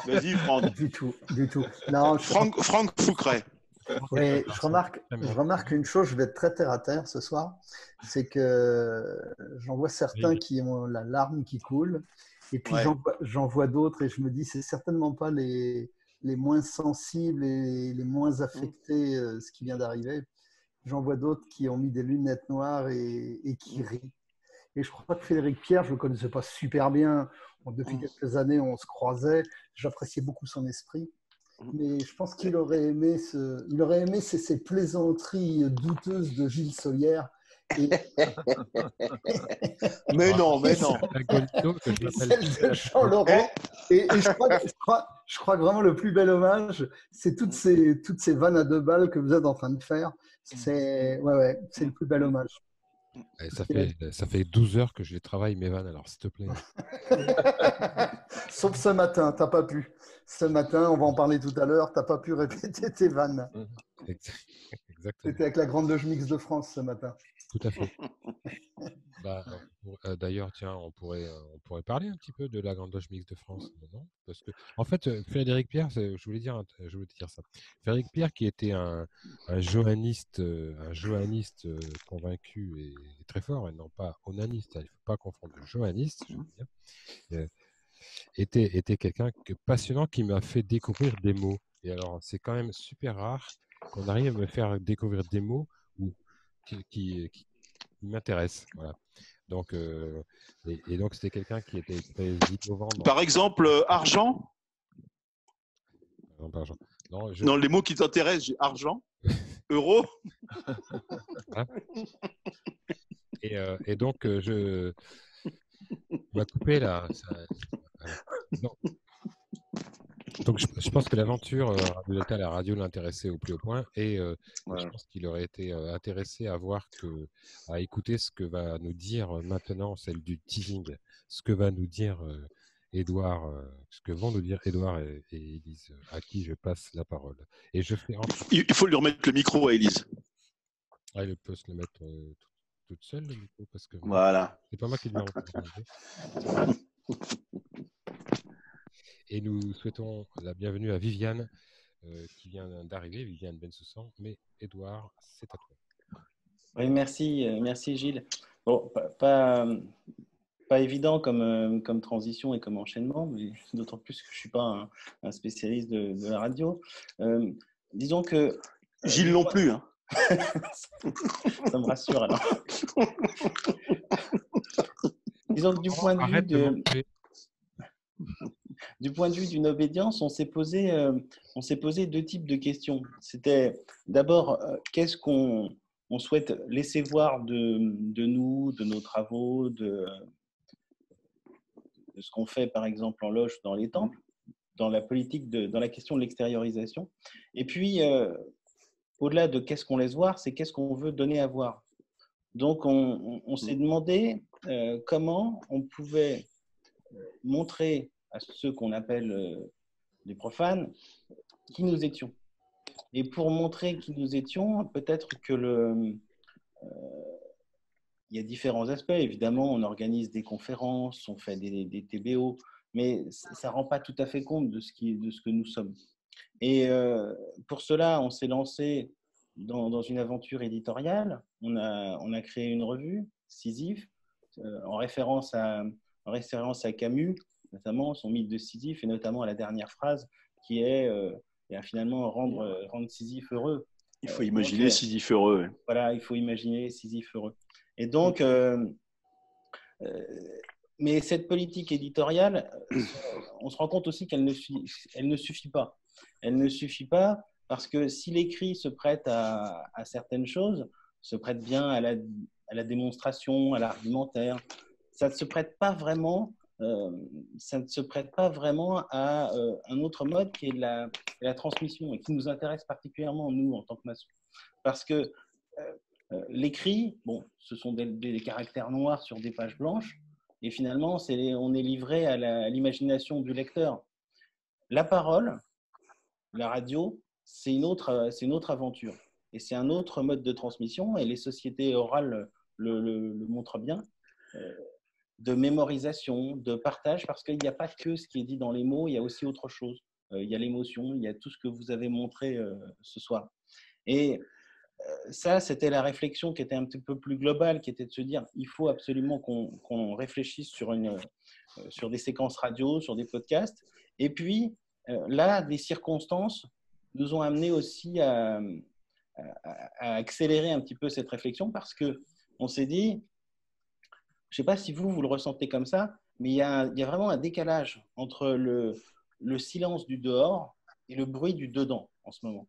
Vas-y, Franck. Du tout. Non, Franck Foucret. Oui, je remarque une chose, je vais être très terre à terre ce soir, c'est que j'en vois certains qui ont la larme qui coule, et puis j'en vois d'autres, et je me dis, c'est certainement pas les moins sensibles et les moins affectés ce qui vient d'arriver. J'en vois d'autres qui ont mis des lunettes noires et qui rient. Et je crois que Frédéric Pierre, je ne le connaissais pas super bien. Depuis quelques années, on se croisait. J'appréciais beaucoup son esprit. Mais je pense qu'il aurait aimé ces plaisanteries douteuses de Gilles Solière. Mais non. Celle de Jean-Laurent. Et je crois que vraiment le plus bel hommage, c'est toutes ces vannes à 2 balles que vous êtes en train de faire. C'est le plus bel hommage. Ça fait 12 heures que je les travaille, mes vannes, alors s'il te plaît. Sauf ce matin, tu n'as pas pu. Ce matin, on va en parler tout à l'heure, tu n'as pas pu répéter tes vannes. Exactement. C'était avec la Grande Loge Mixte de France ce matin. Tout à fait. D'ailleurs, tiens, on pourrait parler un petit peu de la Grande Loge Mixte de France, non? Parce que, en fait, Frédéric Pierre, je voulais te dire ça. Frédéric Pierre, qui était un joanniste convaincu et très fort, et non pas onaniste, il ne faut pas confondre joanniste, je veux dire, était quelqu'un passionnant qui m'a fait découvrir des mots. Et alors, c'est quand même super rare qu'on arrive à me faire découvrir des mots qui m'intéressent. Voilà. Donc, et donc, c'était quelqu'un qui était très innovant. Par exemple, argent. Non, les mots qui t'intéressent, j'ai argent, euro. Hein, et donc, je m'a coupé là. Donc, je pense que l'aventure Radio Delta à la radio l'intéressait au plus haut point, et je pense qu'il aurait été intéressé à écouter ce que va nous dire maintenant, celle du teasing, ce que va nous dire Édouard, ce que vont nous dire Édouard et Élise, à qui je passe la parole. Et je fais. Il faut lui remettre le micro à Élise. Elle peut se le mettre toute seule, le micro, parce que voilà. C'est pas moi qui lui ai entendu. Et nous souhaitons la bienvenue à Viviane, qui vient d'arriver, Viviane Bensoussan. Mais Édouard, c'est à toi. Oui, merci Gilles. Bon, pas évident comme transition et comme enchaînement, mais d'autant plus que je ne suis pas un spécialiste de la radio. Disons que... Gilles non plus. Hein. Ça me rassure alors. Disons que du point de vue d'une obédience, on s'est posé 2 types de questions. C'était d'abord, qu'est-ce qu'on souhaite laisser voir de nous, de nos travaux, de ce qu'on fait par exemple en loge dans les temples, dans la politique, dans la question de l'extériorisation. Et puis, au-delà de qu'est-ce qu'on laisse voir, c'est qu'est-ce qu'on veut donner à voir. Donc, on s'est demandé comment on pouvait montrer à ceux qu'on appelle les profanes qui nous étions. Et pour montrer qui nous étions, peut-être que il y a différents aspects. Évidemment, on organise des conférences, on fait des TBO, mais ça ne rend pas tout à fait compte de ce que nous sommes. Et pour cela, on s'est lancé dans une aventure éditoriale. On a créé une revue, Sisyphe, en référence à Camus, notamment son mythe de Sisyphe, et notamment à la dernière phrase qui est finalement rendre Sisyphe heureux. Il faut imaginer Sisyphe heureux. Voilà, il faut imaginer Sisyphe heureux. Et donc, mais cette politique éditoriale, on se rend compte aussi qu'elle ne suffit pas. Elle ne suffit pas parce que si l'écrit se prête à certaines choses, se prête bien à la démonstration, à l'argumentaire, ça ne se prête pas vraiment à un autre mode qui est la transmission et qui nous intéresse particulièrement, nous, en tant que maçons. Parce que l'écrit, bon, ce sont des caractères noirs sur des pages blanches, et finalement, on est livré à l'imagination du lecteur. La parole, la radio, c'est une autre aventure. Et c'est un autre mode de transmission, et les sociétés orales le montrent bien, de mémorisation, de partage, parce qu'il n'y a pas que ce qui est dit dans les mots, il y a aussi autre chose. Il y a l'émotion, il y a tout ce que vous avez montré ce soir. Et ça, c'était la réflexion qui était un petit peu plus globale, qui était de se dire, il faut absolument qu'on réfléchisse sur des séquences radio, sur des podcasts. Et puis, là, des circonstances nous ont amené aussi à accélérer un petit peu cette réflexion, parce qu'on s'est dit, je ne sais pas si vous le ressentez comme ça, mais il y a vraiment un décalage entre le silence du dehors et le bruit du dedans en ce moment.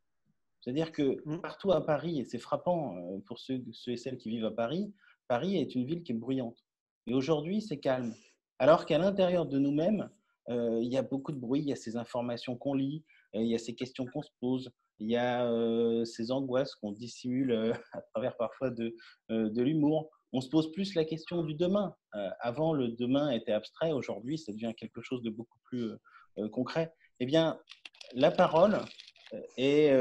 C'est-à-dire que partout à Paris, et c'est frappant pour ceux et celles qui vivent à Paris, Paris est une ville qui est bruyante. Et aujourd'hui, c'est calme. Alors qu'à l'intérieur de nous-mêmes, il y a beaucoup de bruit, il y a ces informations qu'on lit, il y a ces questions qu'on se pose, il y a ces angoisses qu'on dissimule à travers parfois de l'humour. On se pose plus la question du demain. Avant, le demain était abstrait. Aujourd'hui, ça devient quelque chose de beaucoup plus concret. Eh bien, la parole et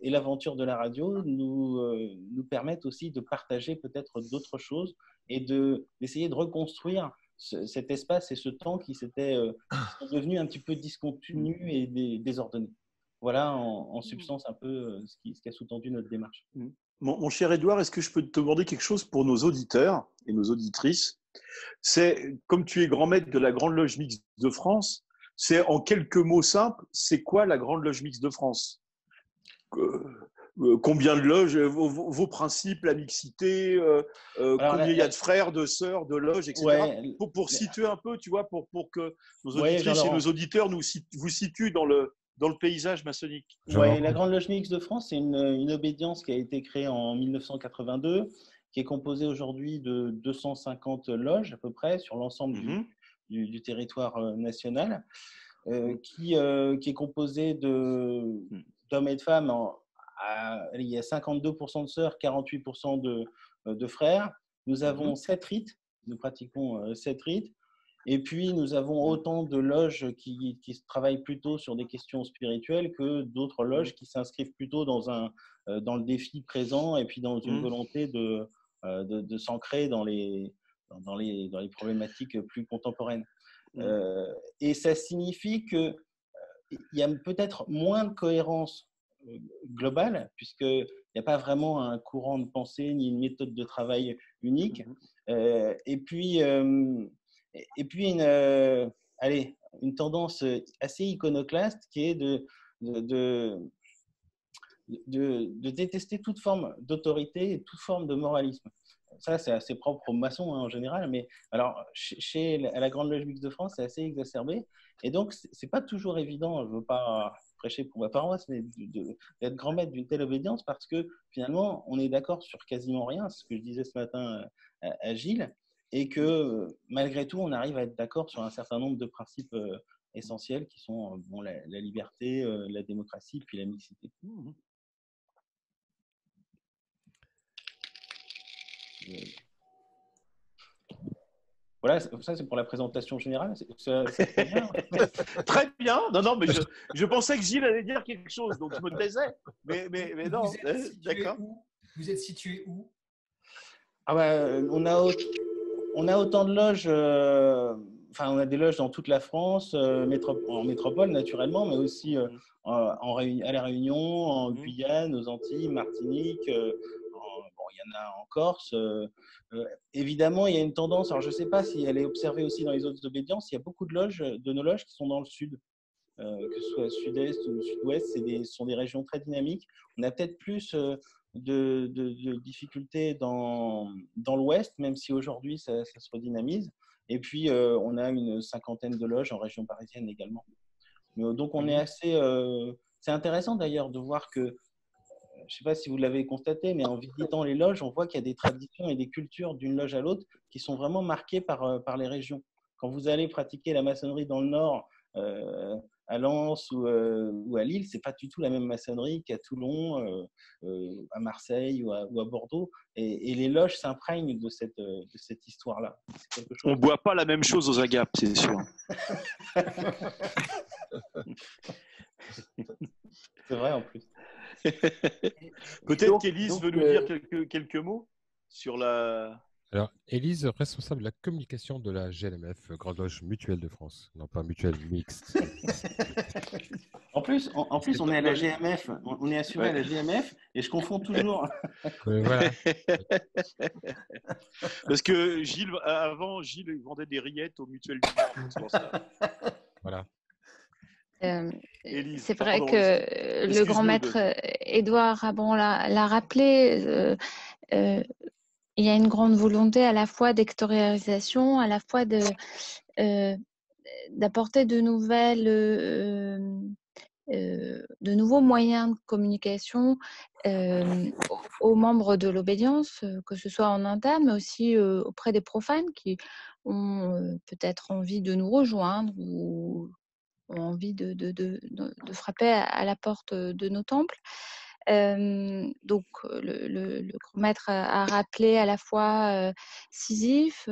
l'aventure de la radio nous permettent aussi de partager peut-être d'autres choses et d'essayer de reconstruire cet espace et ce temps qui s'était devenu un petit peu discontinu et désordonné. Voilà en substance un peu ce qui a sous-tendu notre démarche. Mon cher Édouard, est-ce que je peux te demander quelque chose pour nos auditeurs et nos auditrices? C'est, comme tu es grand maître de la Grande Loge Mixte de France, c'est en quelques mots simples, c'est quoi la Grande Loge Mixte de France? Combien de loges, vos principes, la mixité, combien il y a de frères, de sœurs, de loges, etc. Ouais, pour situer un peu, tu vois, pour que nos auditrices et nos auditeurs vous situent dans le paysage maçonnique. Oui, la Grande Loge Mixte de France, c'est une obédience qui a été créée en 1982, qui est composée aujourd'hui de 250 loges à peu près sur l'ensemble du territoire national, qui est composée d'hommes et de femmes. Il y a 52% de sœurs, 48% de frères. Nous avons 7 rites, nous pratiquons 7 rites. Et puis, nous avons autant de loges qui travaillent plutôt sur des questions spirituelles que d'autres loges qui s'inscrivent plutôt dans le défi présent et puis dans une volonté de s'ancrer dans les problématiques plus contemporaines. Et ça signifie qu'il y a peut-être moins de cohérence globale, puisqu'il n'y a pas vraiment un courant de pensée ni une méthode de travail unique. Et puis une tendance assez iconoclaste qui est de de détester toute forme d'autorité et toute forme de moralisme. Ça, c'est assez propre aux maçons en général, mais alors à la Grande Loge Mixte de France, c'est assez exacerbé. Et donc, c'est pas toujours évident, je ne veux pas prêcher pour ma paroisse, mais d'être grand maître d'une telle obédience, parce que finalement, on est d'accord sur quasiment rien, c'est ce que je disais ce matin à Gilles, et que malgré tout, on arrive à être d'accord sur un certain nombre de principes essentiels qui sont la liberté, la démocratie, puis la mixité. Voilà, ça c'est pour la présentation générale. C'est bien. Très bien. Non, mais je pensais que Gilles allait dire quelque chose, donc je me taisais. Mais non, d'accord. Vous êtes situé où? On a autant de loges. On a des loges dans toute la France, en métropole naturellement, mais aussi à La Réunion, en Guyane, aux Antilles, Martinique. Il y en a en Corse. Évidemment, il y a une tendance, alors je ne sais pas si elle est observée aussi dans les autres obédiences, il y a beaucoup de nos loges qui sont dans le sud, que ce soit sud-est ou sud-ouest, ce sont des régions très dynamiques. On a peut-être plus de difficultés dans l'ouest, même si aujourd'hui ça se redynamise. Et puis, on a une cinquantaine de loges en région parisienne également. Donc, on est assez… c'est intéressant d'ailleurs de voir que, je ne sais pas si vous l'avez constaté, mais en visitant les loges, on voit qu'il y a des traditions et des cultures d'une loge à l'autre qui sont vraiment marquées par les régions. Quand vous allez pratiquer la maçonnerie dans le Nord, à Lens ou à Lille, ce n'est pas du tout la même maçonnerie qu'à Toulon, à Marseille ou à Bordeaux. Et les loges s'imprègnent de cette histoire-là. On ne boit pas la même chose aux agapes, c'est sûr. C'est vrai en plus. Peut-être qu'Élise veut nous dire quelques mots sur la… Alors, Élise, responsable de la communication de la GLMF, Grande Loge Mutuelle de France, non pas Mutuelle Mixte. En plus, on est à la GMF, on est assuré à la GMF, et je confonds toujours. Voilà. Parce que avant, Gilles vendait des rillettes aux mutuelles du Nord, c'est pour ça. Voilà. C'est vrai que le grand maître Édouard Rabon l'a rappelé, il y a une grande volonté à la fois d'extériorisation, à la fois d'apporter de nouveaux moyens de communication aux membres de l'obédience, que ce soit en interne, mais aussi auprès des profanes qui ont peut-être envie de nous rejoindre ou ont envie de frapper à la porte de nos temples. Donc, le grand maître a rappelé à la fois Sisyphe.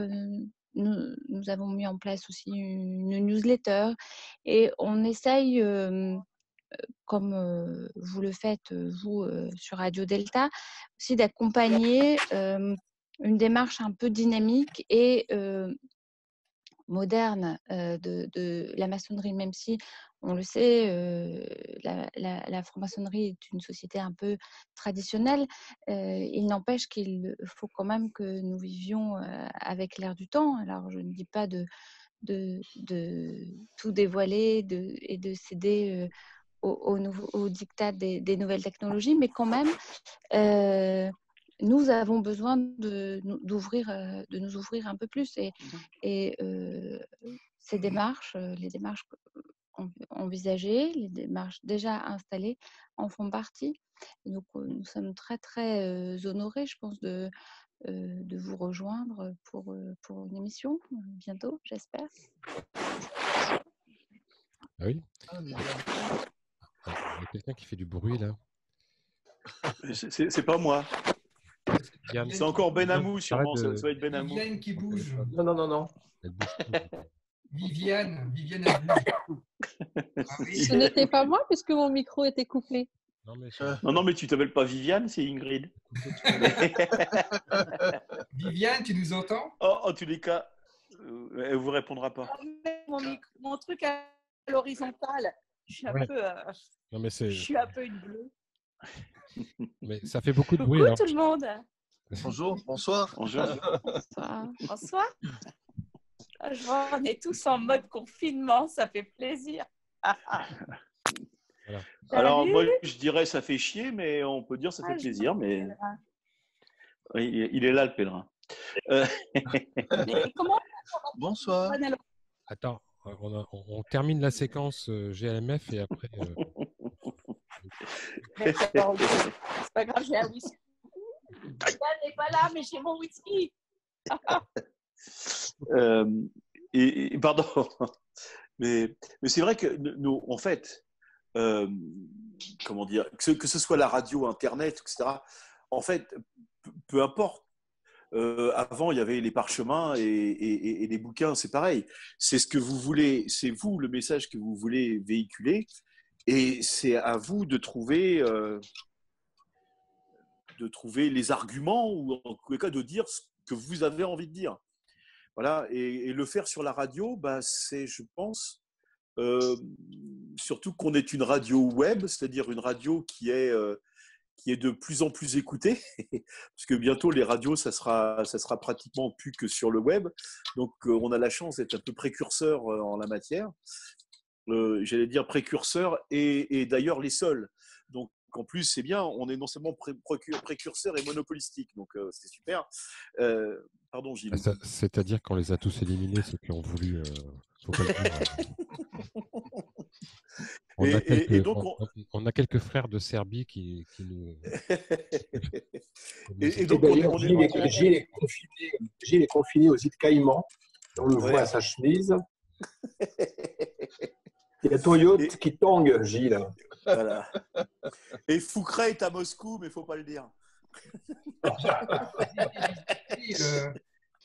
Nous avons mis en place aussi une newsletter et on essaye, comme vous le faites, vous, sur Radio Delta, aussi d'accompagner une démarche un peu dynamique et moderne de la maçonnerie, même si on le sait, la franc-maçonnerie est une société un peu traditionnelle. Il n'empêche qu'il faut quand même que nous vivions avec l'air du temps. Alors, je ne dis pas de tout dévoiler et de céder au diktat des nouvelles technologies, mais quand même, nous avons besoin de nous ouvrir un peu plus. Et ces démarches, les démarches envisagées, les démarches déjà installées en font partie. Et donc, nous sommes très, très honorés, je pense, de vous rejoindre pour une émission bientôt, j'espère. Ah oui. Il y a quelqu'un qui fait du bruit là. C'est pas moi. C'est encore Benamou, sûrement. Ça doit être Benamou. Viviane qui bouge. Non. Viviane, elle bouge. Ce n'était pas moi puisque mon micro était coupé. Non, mais tu t'appelles pas Viviane, c'est Ingrid. Viviane, tu nous entends? En tous les cas, elle vous répondra pas. Mon truc à l'horizontale, je suis un peu une bleue. Mais ça fait beaucoup de bruit. Coucou tout le monde. Bonjour, bonsoir. Bonsoir. Je vois, on est tous en mode confinement, ça fait plaisir. Voilà. Alors, moi, je dirais ça fait chier, mais on peut dire ça fait plaisir. Mais il est là, le pèlerin. Mais comment Bonsoir. Attends, on termine la séquence GLMF et après. C'est pas grave, j'ai un whisky. Yann n'est pas là, mais j'ai mon whisky. Pardon. Mais c'est vrai que nous, en fait, comment dire, que ce soit la radio, Internet, etc., en fait, peu importe. Avant, il y avait les parchemins et les bouquins, c'est pareil. C'est ce que vous voulez, c'est vous le message que vous voulez véhiculer, et c'est à vous de trouver les arguments ou en tout cas de dire ce que vous avez envie de dire. Voilà, et le faire sur la radio, bah, c'est, je pense, surtout qu'on est une radio web, c'est-à-dire une radio qui est de plus en plus écoutée, parce que bientôt les radios, ça sera pratiquement plus que sur le web. Donc, on a la chance d'être un peu précurseur en la matière. J'allais dire précurseur et d'ailleurs les seuls. Donc, en plus, c'est bien, on est non seulement précurseur et monopolistique, donc c'est super. Pardon, Gilles. C'est-à-dire qu'on les a tous éliminés, ceux qui ont voulu. Faut pas le dire. On a quelques frères de Serbie qui nous. Et donc, Gilles est confiné aux îles Caïmans. On le voit à sa chemise. Il y a ton yacht qui tangue, Gilles. Voilà. Et Foucret est à Moscou, mais il ne faut pas le dire.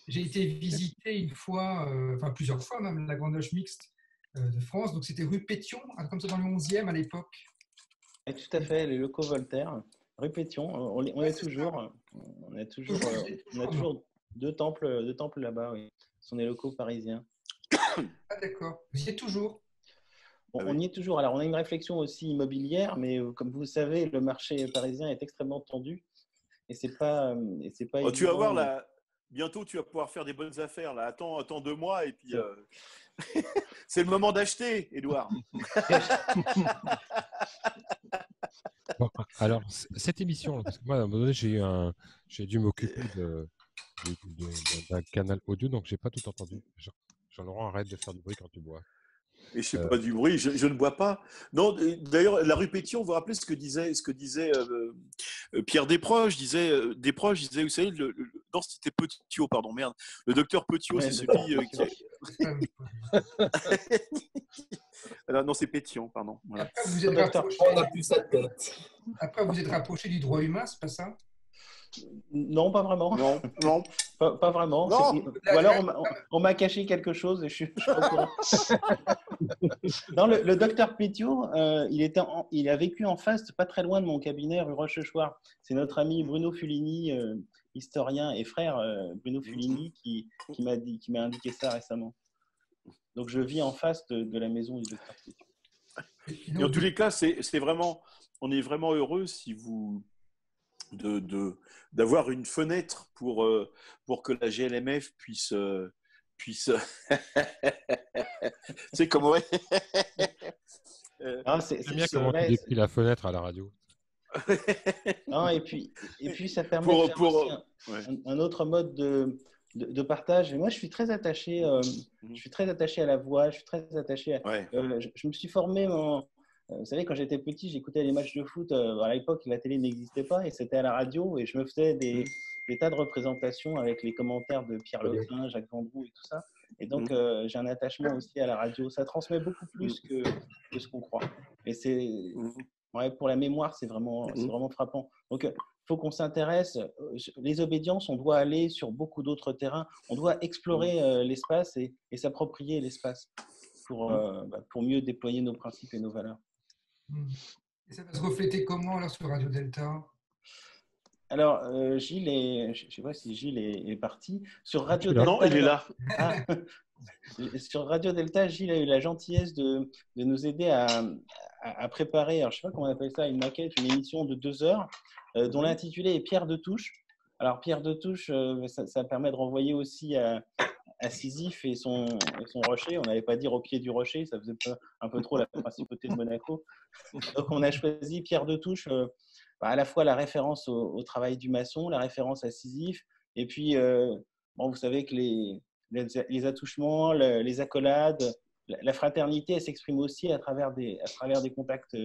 J'ai été visiter une fois, enfin plusieurs fois même, la Grande Loge Mixte de France. Donc c'était rue Pétion, comme ça dans le 11e à l'époque. Et tout à fait, les locaux Voltaire. Rue Pétion, on a toujours deux temples là-bas. Oui. Ce sont des locaux parisiens. Ah d'accord, vous y êtes toujours? On y est toujours. Alors, on a une réflexion aussi immobilière, mais comme vous le savez, le marché parisien est extrêmement tendu. Et c'est pas tu vas voir, là, bientôt, tu vas pouvoir faire des bonnes affaires. Là. Attends 2 mois et puis c'est le moment d'acheter, Édouard. Bon, alors, cette émission, parce que moi, à un moment donné, j'ai dû m'occuper d'un canal audio, donc j'ai pas tout entendu. Jean-Laurent, arrête de faire du bruit quand tu bois. Et je ne fais pas du bruit, je ne bois pas. Non, d'ailleurs, la rue Pétion, vous vous rappelez ce que disait Pierre Desproges disait, vous savez, non, c'était Petiot, pardon, merde. Le docteur Petiot, c'est celui qui... Alors, non, c'est Pétion, pardon. Voilà. Après, vous êtes rapproché du droit humain, c'est pas ça? Non, pas vraiment. Non. Pas vraiment. Non. Ou alors, on m'a caché quelque chose et je suis pas au courant. Non, le docteur Petiot, il a vécu en face, pas très loin de mon cabinet, rue Rochechouart. C'est notre ami Bruno Fulini, historien et frère Bruno Fulini, qui m'a indiqué ça récemment. Donc, je vis en face de la maison du docteur Petiot. Et en tous les cas, on est vraiment heureux si vous... d'avoir une fenêtre pour que la GLMF puisse c'est comme ouais. C'est bien comment tu décris la fenêtre à la radio. Non, et puis ça permet de faire aussi un autre mode de partage. Et moi, je suis très attaché à la voix, je suis très attaché je me suis formé vous savez, quand j'étais petit, j'écoutais les matchs de foot. À l'époque, la télé n'existait pas et c'était à la radio. Et je me faisais des tas de représentations avec les commentaires de Pierre Leclerc, Jacques Vendroux et tout ça. Et donc, j'ai un attachement aussi à la radio. Ça transmet beaucoup plus que ce qu'on croit. Et pour la mémoire, c'est vraiment frappant. Donc, il faut qu'on s'intéresse. Les obédiences, on doit aller sur beaucoup d'autres terrains. On doit explorer l'espace et s'approprier l'espace pour mieux déployer nos principes et nos valeurs. Et ça va se refléter comment alors sur Radio Delta? Alors, Gilles je ne sais pas si Gilles est parti. Sur Radio Delta. Non, il est là. Sur Radio Delta, Gilles a eu la gentillesse de nous aider à préparer, alors, je ne sais pas comment on appelle ça, une maquette, une émission de 2 heures, dont l'intitulé est Pierre de Touche. Alors, Pierre de Touche, ça permet de renvoyer aussi à Sisyphe et son rocher. On n'allait pas dire au pied du rocher, ça faisait un peu trop la principauté de Monaco. Donc on a choisi Pierre de Touche, à la fois la référence au travail du maçon, la référence à Sisyphe, et puis vous savez que les attouchements, les accolades, la fraternité, elle s'exprime aussi à travers des contacts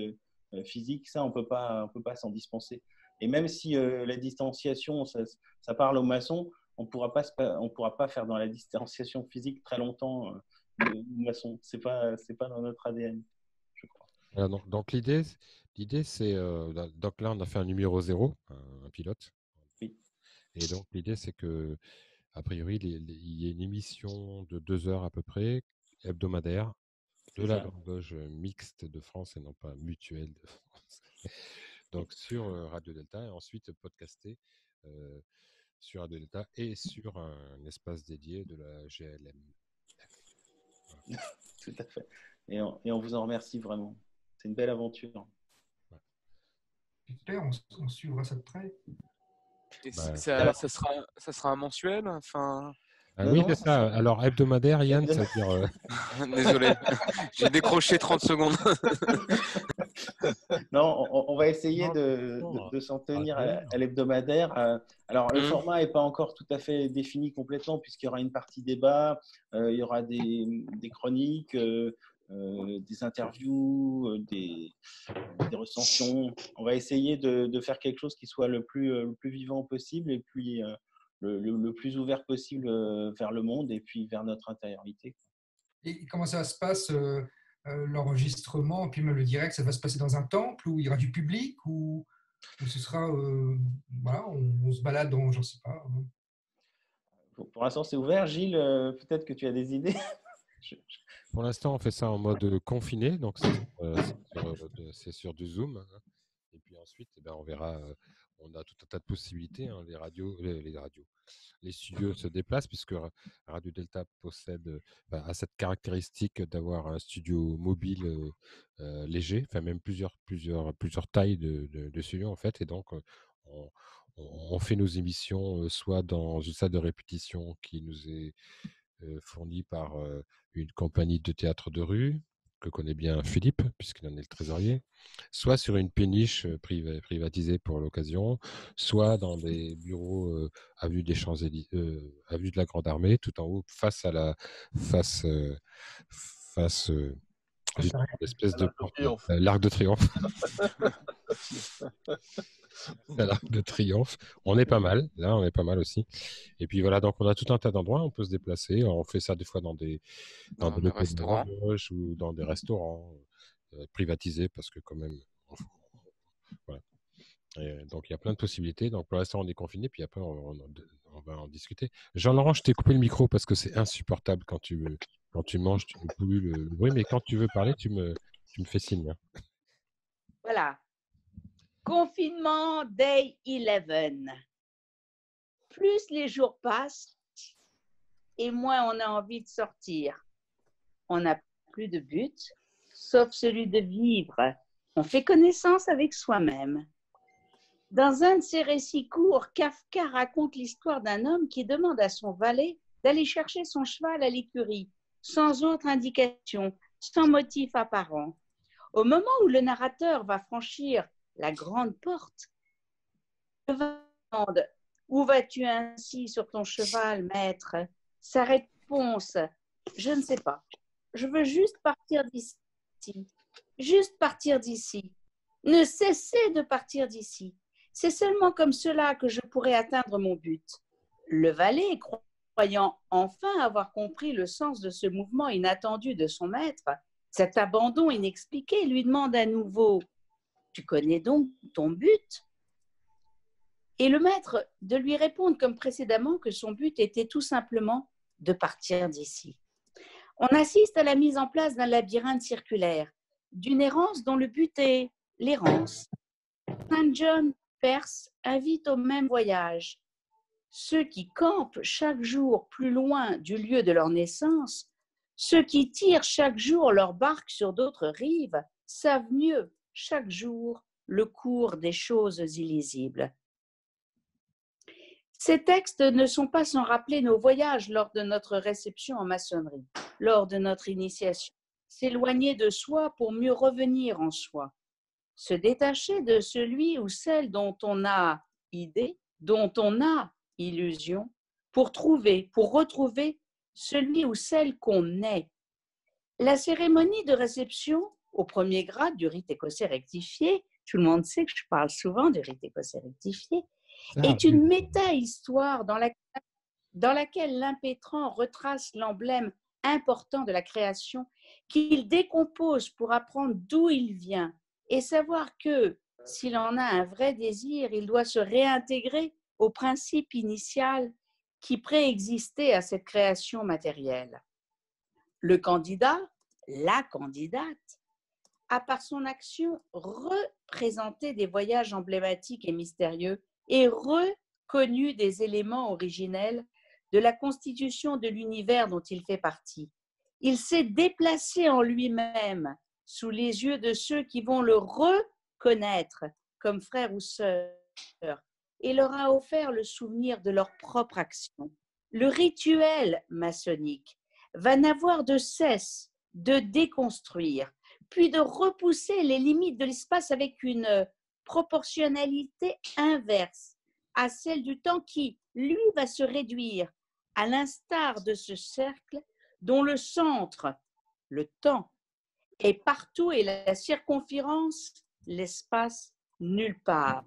physiques. Ça, on peut pas s'en dispenser. Et même si la distanciation, ça parle aux maçons, on pourra pas faire dans la distanciation physique très longtemps aux maçons. C'est pas dans notre ADN, je crois. Alors, donc l'idée, c'est donc là on a fait un numéro 0, un pilote. Oui. Et donc l'idée c'est que a priori il y ait une émission de 2 heures à peu près hebdomadaire de la Grande Loge mixte de France et non pas mutuelle de France. Donc sur Radio Delta et ensuite podcasté sur Radio Delta et sur un espace dédié de la GLM. Voilà. Tout à fait. Et on vous en remercie vraiment. C'est une belle aventure. Super, on suivra ça de près. Et ça sera un mensuel, enfin... oui, c'est ça. Alors, hebdomadaire, Yann, ça veut dire... Désolé, j'ai décroché 30 secondes. Non, on va essayer de s'en tenir à l'hebdomadaire. Alors, le format n'est pas encore tout à fait défini complètement, puisqu'il y aura une partie débat, il y aura des chroniques, des interviews, des recensions. On va essayer de faire quelque chose qui soit le plus vivant possible et puis le plus ouvert possible vers le monde et puis vers notre intériorité. Et comment ça se passe, l'enregistrement, puis même le direct, ça va se passer dans un temple où il y aura du public ou ce sera, on se balade dans, j'en sais pas. Pour l'instant, c'est ouvert. Gilles, peut-être que tu as des idées. Pour l'instant, on fait ça en mode confiné, donc c'est sur du Zoom. Hein. Et puis ensuite, on verra. On a tout un tas de possibilités. Hein. Les studios se déplacent puisque Radio Delta a cette caractéristique d'avoir un studio mobile léger, enfin même plusieurs tailles de studios en fait. Et donc, on fait nos émissions soit dans une salle de répétition qui nous est fournie par une compagnie de théâtre de rue que connaît bien Philippe, puisqu'il en est le trésorier, soit sur une péniche privatisée pour l'occasion, soit dans des bureaux avenue des Champs-Élysées, avenue de la Grande Armée, tout en haut, face l'espèce de l'Arc de Triomphe. À l'Arc de Triomphe. On est pas mal, là, on est pas mal aussi. Et puis voilà, donc on a tout un tas d'endroits, on peut se déplacer. On fait ça des fois dans des restaurants ou dans des restaurants privatisés parce que quand même. Voilà. Et donc il y a plein de possibilités. Donc pour l'instant, on est confiné, puis après, on va en discuter. Jean-Laurent, je t'ai coupé le micro parce que c'est insupportable quand tu manges, tu ne plus le bruit, mais quand tu veux parler, tu me fais signe. Hein. Voilà. Confinement Day 11. Plus les jours passent et moins on a envie de sortir. On n'a plus de but, sauf celui de vivre. On fait connaissance avec soi-même. Dans un de ses récits courts, Kafka raconte l'histoire d'un homme qui demande à son valet d'aller chercher son cheval à l'écurie, sans autre indication, sans motif apparent. Au moment où le narrateur va franchir la grande porte, le valet demande « Où vas-tu ainsi sur ton cheval, maître ?» Sa réponse « Je ne sais pas. Je veux juste partir d'ici. Juste partir d'ici. Ne cesser de partir d'ici. C'est seulement comme cela que je pourrai atteindre mon but. » Le valet, croyant enfin avoir compris le sens de ce mouvement inattendu de son maître, cet abandon inexpliqué, lui demande à nouveau « Tu connais donc ton but ?» Et le maître de lui répondre comme précédemment que son but était tout simplement de partir d'ici. On assiste à la mise en place d'un labyrinthe circulaire, d'une errance dont le but est l'errance. Saint John Perse invite au même voyage. Ceux qui campent chaque jour plus loin du lieu de leur naissance, ceux qui tirent chaque jour leur barque sur d'autres rives, savent mieux chaque jour le cours des choses illisibles. Ces textes ne sont pas sans rappeler nos voyages lors de notre réception en maçonnerie, lors de notre initiation. S'éloigner de soi pour mieux revenir en soi. Se détacher de celui ou celle dont on a idée, dont on a illusion, pour retrouver celui ou celle qu'on est. La cérémonie de réception au premier grade du rite écossais rectifié, tout le monde sait que je parle souvent du rite écossais rectifié, est une méta-histoire dans laquelle l'impétrant retrace l'emblème important de la création qu'il décompose pour apprendre d'où il vient et savoir que, s'il en a un vrai désir, il doit se réintégrer au principe initial qui préexistait à cette création matérielle. Le candidat, la candidate, a par son action représenté des voyages emblématiques et mystérieux et reconnu des éléments originels de la constitution de l'univers dont il fait partie. Il s'est déplacé en lui-même sous les yeux de ceux qui vont le reconnaître comme frère ou sœur et leur a offert le souvenir de leur propre action. Le rituel maçonnique va n'avoir de cesse de déconstruire, puis de repousser les limites de l'espace avec une proportionnalité inverse à celle du temps qui, lui, va se réduire, à l'instar de ce cercle dont le centre, le temps, est partout et la circonférence, l'espace, nulle part.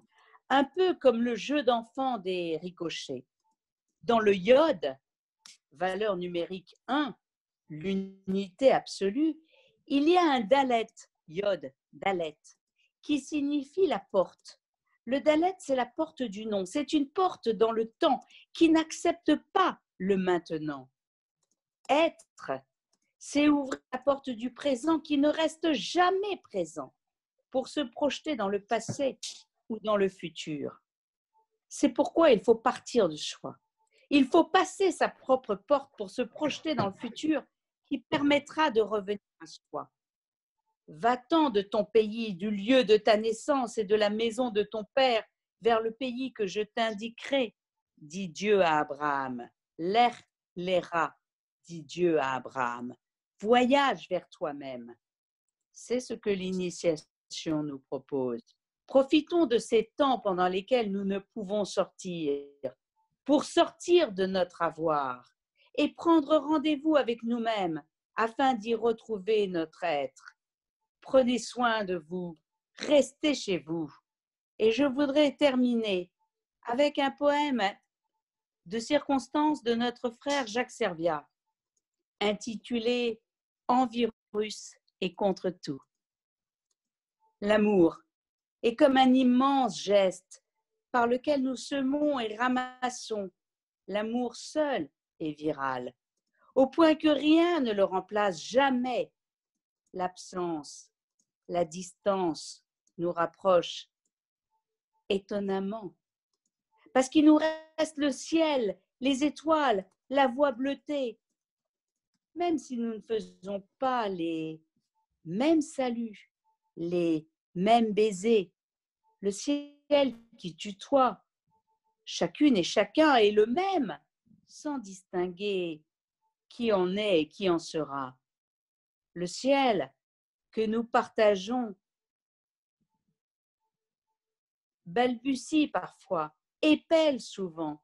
Un peu comme le jeu d'enfant des ricochets. Dans le iode, valeur numérique 1, l'unité absolue, il y a un dalet, iode, dalet, qui signifie la porte. Le dalet, c'est la porte du non. C'est une porte dans le temps qui n'accepte pas le maintenant. Être, c'est ouvrir la porte du présent qui ne reste jamais présent pour se projeter dans le passé ou dans le futur. C'est pourquoi il faut partir de soi. Il faut passer sa propre porte pour se projeter dans le futur qui permettra de revenir à soi. Va-t'en de ton pays, du lieu de ta naissance et de la maison de ton père vers le pays que je t'indiquerai, dit Dieu à Abraham. L'Era, dit Dieu à Abraham. Voyage vers toi-même. C'est ce que l'initiation nous propose. Profitons de ces temps pendant lesquels nous ne pouvons sortir, pour sortir de notre avoir et prendre rendez-vous avec nous-mêmes afin d'y retrouver notre être. Prenez soin de vous, restez chez vous. Et je voudrais terminer avec un poème de circonstance de notre frère Jacques Serviat, intitulé « Envirus et contre tout ». L'amour est comme un immense geste par lequel nous semons et ramassons. L'amour seul est viral, au point que rien ne le remplace jamais. L'absence, la distance nous rapprochent étonnamment, parce qu'il nous reste le ciel, les étoiles, la voie bleutée. Même si nous ne faisons pas les mêmes saluts, les mêmes baisers, le ciel qui tutoie, chacune et chacun est le même, sans distinguer qui en est et qui en sera. Le ciel que nous partageons balbutie parfois, épelle souvent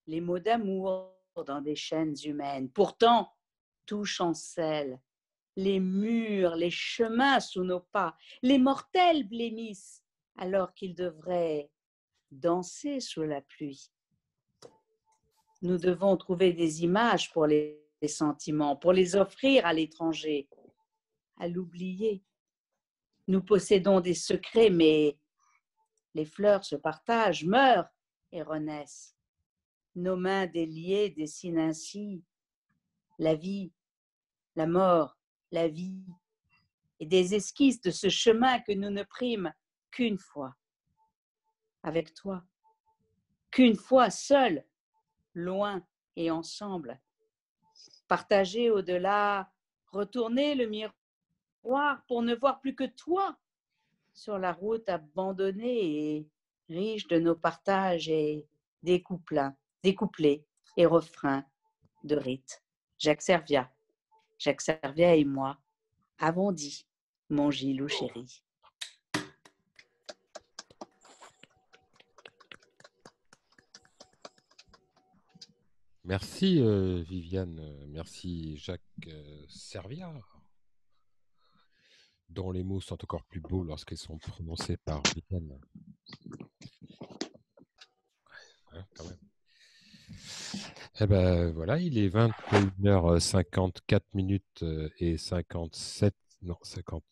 les mots d'amour dans des chaînes humaines. Pourtant, tout chancelle. Les murs, les chemins sous nos pas, les mortels blêmissent alors qu'ils devraient danser sous la pluie. Nous devons trouver des images pour les sentiments, pour les offrir à l'étranger, à l'oublier. Nous possédons des secrets, mais les fleurs se partagent, meurent et renaissent. Nos mains déliées dessinent ainsi la vie, la mort, la vie, et des esquisses de ce chemin que nous ne prîmes qu'une fois, avec toi, qu'une fois seul, loin et ensemble, partager au-delà, retourner le miroir pour ne voir plus que toi sur la route abandonnée et riche de nos partages et des coups pleins. des couplets et refrains de Rite. Jacques Serviat et moi avons dit mon Gilou chéri. Merci Viviane, merci Jacques Serviat, dont les mots sont encore plus beaux lorsqu'ils sont prononcés par Viviane. Hein, quand même. Eh ben voilà, il est 21h54 minutes et 58, non 50,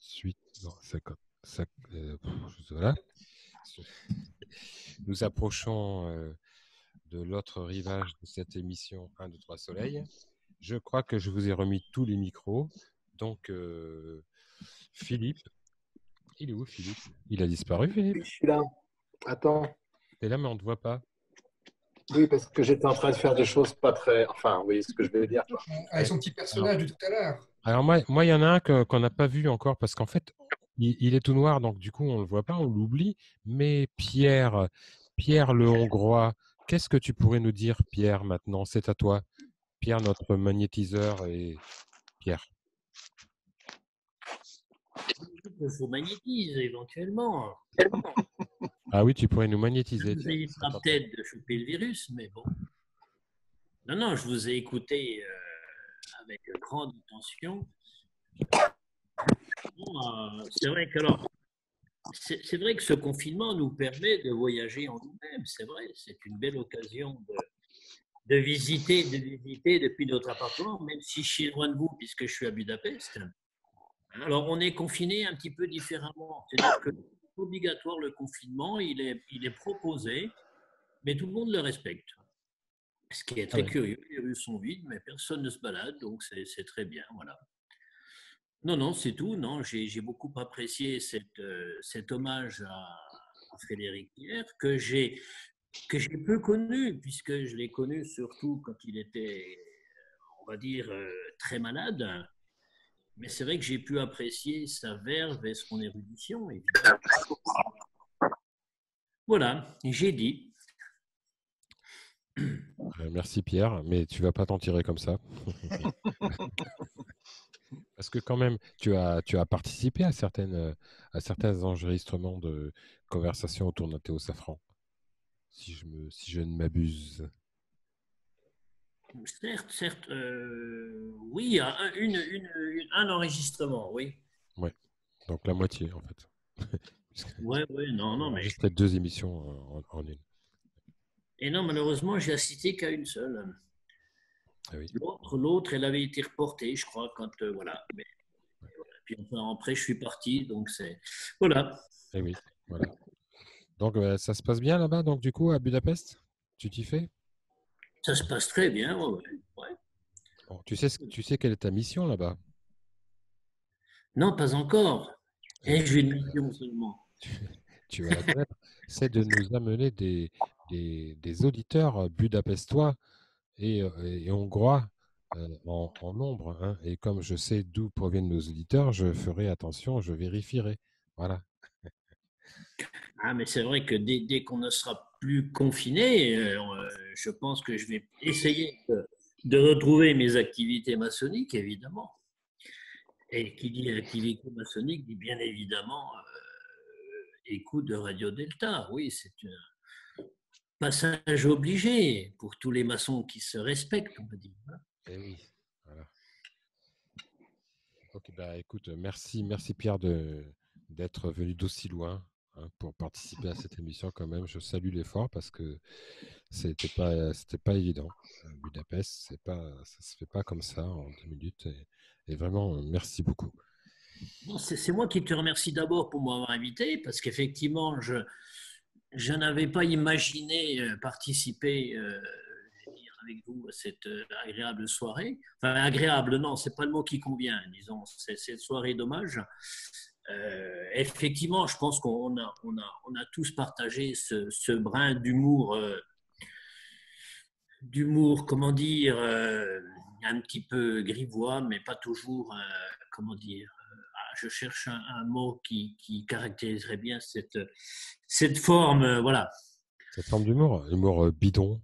voilà. Nous approchons de l'autre rivage de cette émission 1, 2, 3 Soleil. Je crois que je vous ai remis tous les micros. Donc, Philippe, il est où Philippe? Il a disparu, Philippe? Oui, je suis là. Attends. T'es là, mais on ne te voit pas. Oui, parce que j'étais en train de faire des choses pas très... Enfin, vous voyez ce que je vais dire. Avec son petit personnage de tout à l'heure. Alors moi, il y en a un qu'on n'a pas vu encore, parce qu'en fait, il est tout noir, donc du coup, on ne le voit pas, on l'oublie. Mais Pierre le Hongrois, qu'est-ce que tu pourrais nous dire, Pierre, maintenant? C'est à toi. Pierre, notre magnétiseur, et Pierre. Il faut magnétiser éventuellement. Ah oui, tu pourrais nous magnétiser. Vous avez pas peut-être de choper le virus, mais bon. Non, je vous ai écouté avec grande attention. C'est vrai que c'est vrai que ce confinement nous permet de voyager en nous-mêmes. C'est vrai, c'est une belle occasion de visiter depuis notre appartement, même si je suis loin de vous puisque je suis à Budapest. Alors, on est confiné un petit peu différemment. C'est-à-dire que c'est obligatoire le confinement, il est proposé, mais tout le monde le respecte. Ce qui est très curieux, les rues sont vides, mais personne ne se balade, donc c'est très bien, voilà. Non, c'est tout. Non, j'ai beaucoup apprécié cet hommage à Frédéric Pierre, que j'ai peu connu, puisque je l'ai connu surtout quand il était, on va dire, très malade. Mais c'est vrai que j'ai pu apprécier sa verve et son érudition. Évidemment. Voilà, j'ai dit. Merci Pierre, mais tu vas pas t'en tirer comme ça. Parce que quand même, tu as participé à certains enregistrements de conversations autour d'un thé au safran, si je ne m'abuse. Certes, oui, il y a un enregistrement, oui. Ouais, donc la moitié en fait. Ouais, non, mais... enregistré 2 émissions en une. Et non, malheureusement, j'ai assisté qu'à une seule. Ah oui. L'autre, elle avait été reportée, je crois, quand voilà. Mais, voilà. Puis enfin, après, je suis parti, donc c'est voilà. Et oui, voilà. Donc ça se passe bien là-bas, donc du coup à Budapest, tu t'y fais? Ça se passe très bien, ouais. Bon, tu sais quelle est ta mission là-bas? Non, pas encore. Et j'ai une mission seulement. Tu vas la connaître. C'est de nous amener des auditeurs budapestois et hongrois en nombre. Hein. Et comme je sais d'où proviennent nos auditeurs, je ferai attention, je vérifierai. Voilà. Ah, mais c'est vrai que dès qu'on ne sera plus confiné, je pense que je vais essayer de retrouver mes activités maçonniques, évidemment. Et qui dit activité maçonnique dit bien évidemment écoute de Radio Delta. Oui, c'est un passage obligé pour tous les maçons qui se respectent, on va dire. Eh oui, voilà. Ok, bah écoute, merci Pierre d'être venu d'aussi loin pour participer à cette émission quand même. Je salue l'effort parce que c'était pas évident. Budapest, ça se fait pas comme ça en 2 minutes et vraiment merci beaucoup. C'est moi qui te remercie d'abord pour m'avoir invité parce qu'effectivement je n'avais pas imaginé participer avec vous à cette agréable soirée. Enfin, agréable, non, c'est pas le mot qui convient, disons, c'est cette soirée d'hommage. Effectivement, je pense qu'on a tous partagé ce brin d'humour, comment dire, un petit peu grivois, mais pas toujours, comment dire, je cherche un mot qui caractériserait bien cette forme, voilà. Cette forme d'humour, humour bidon.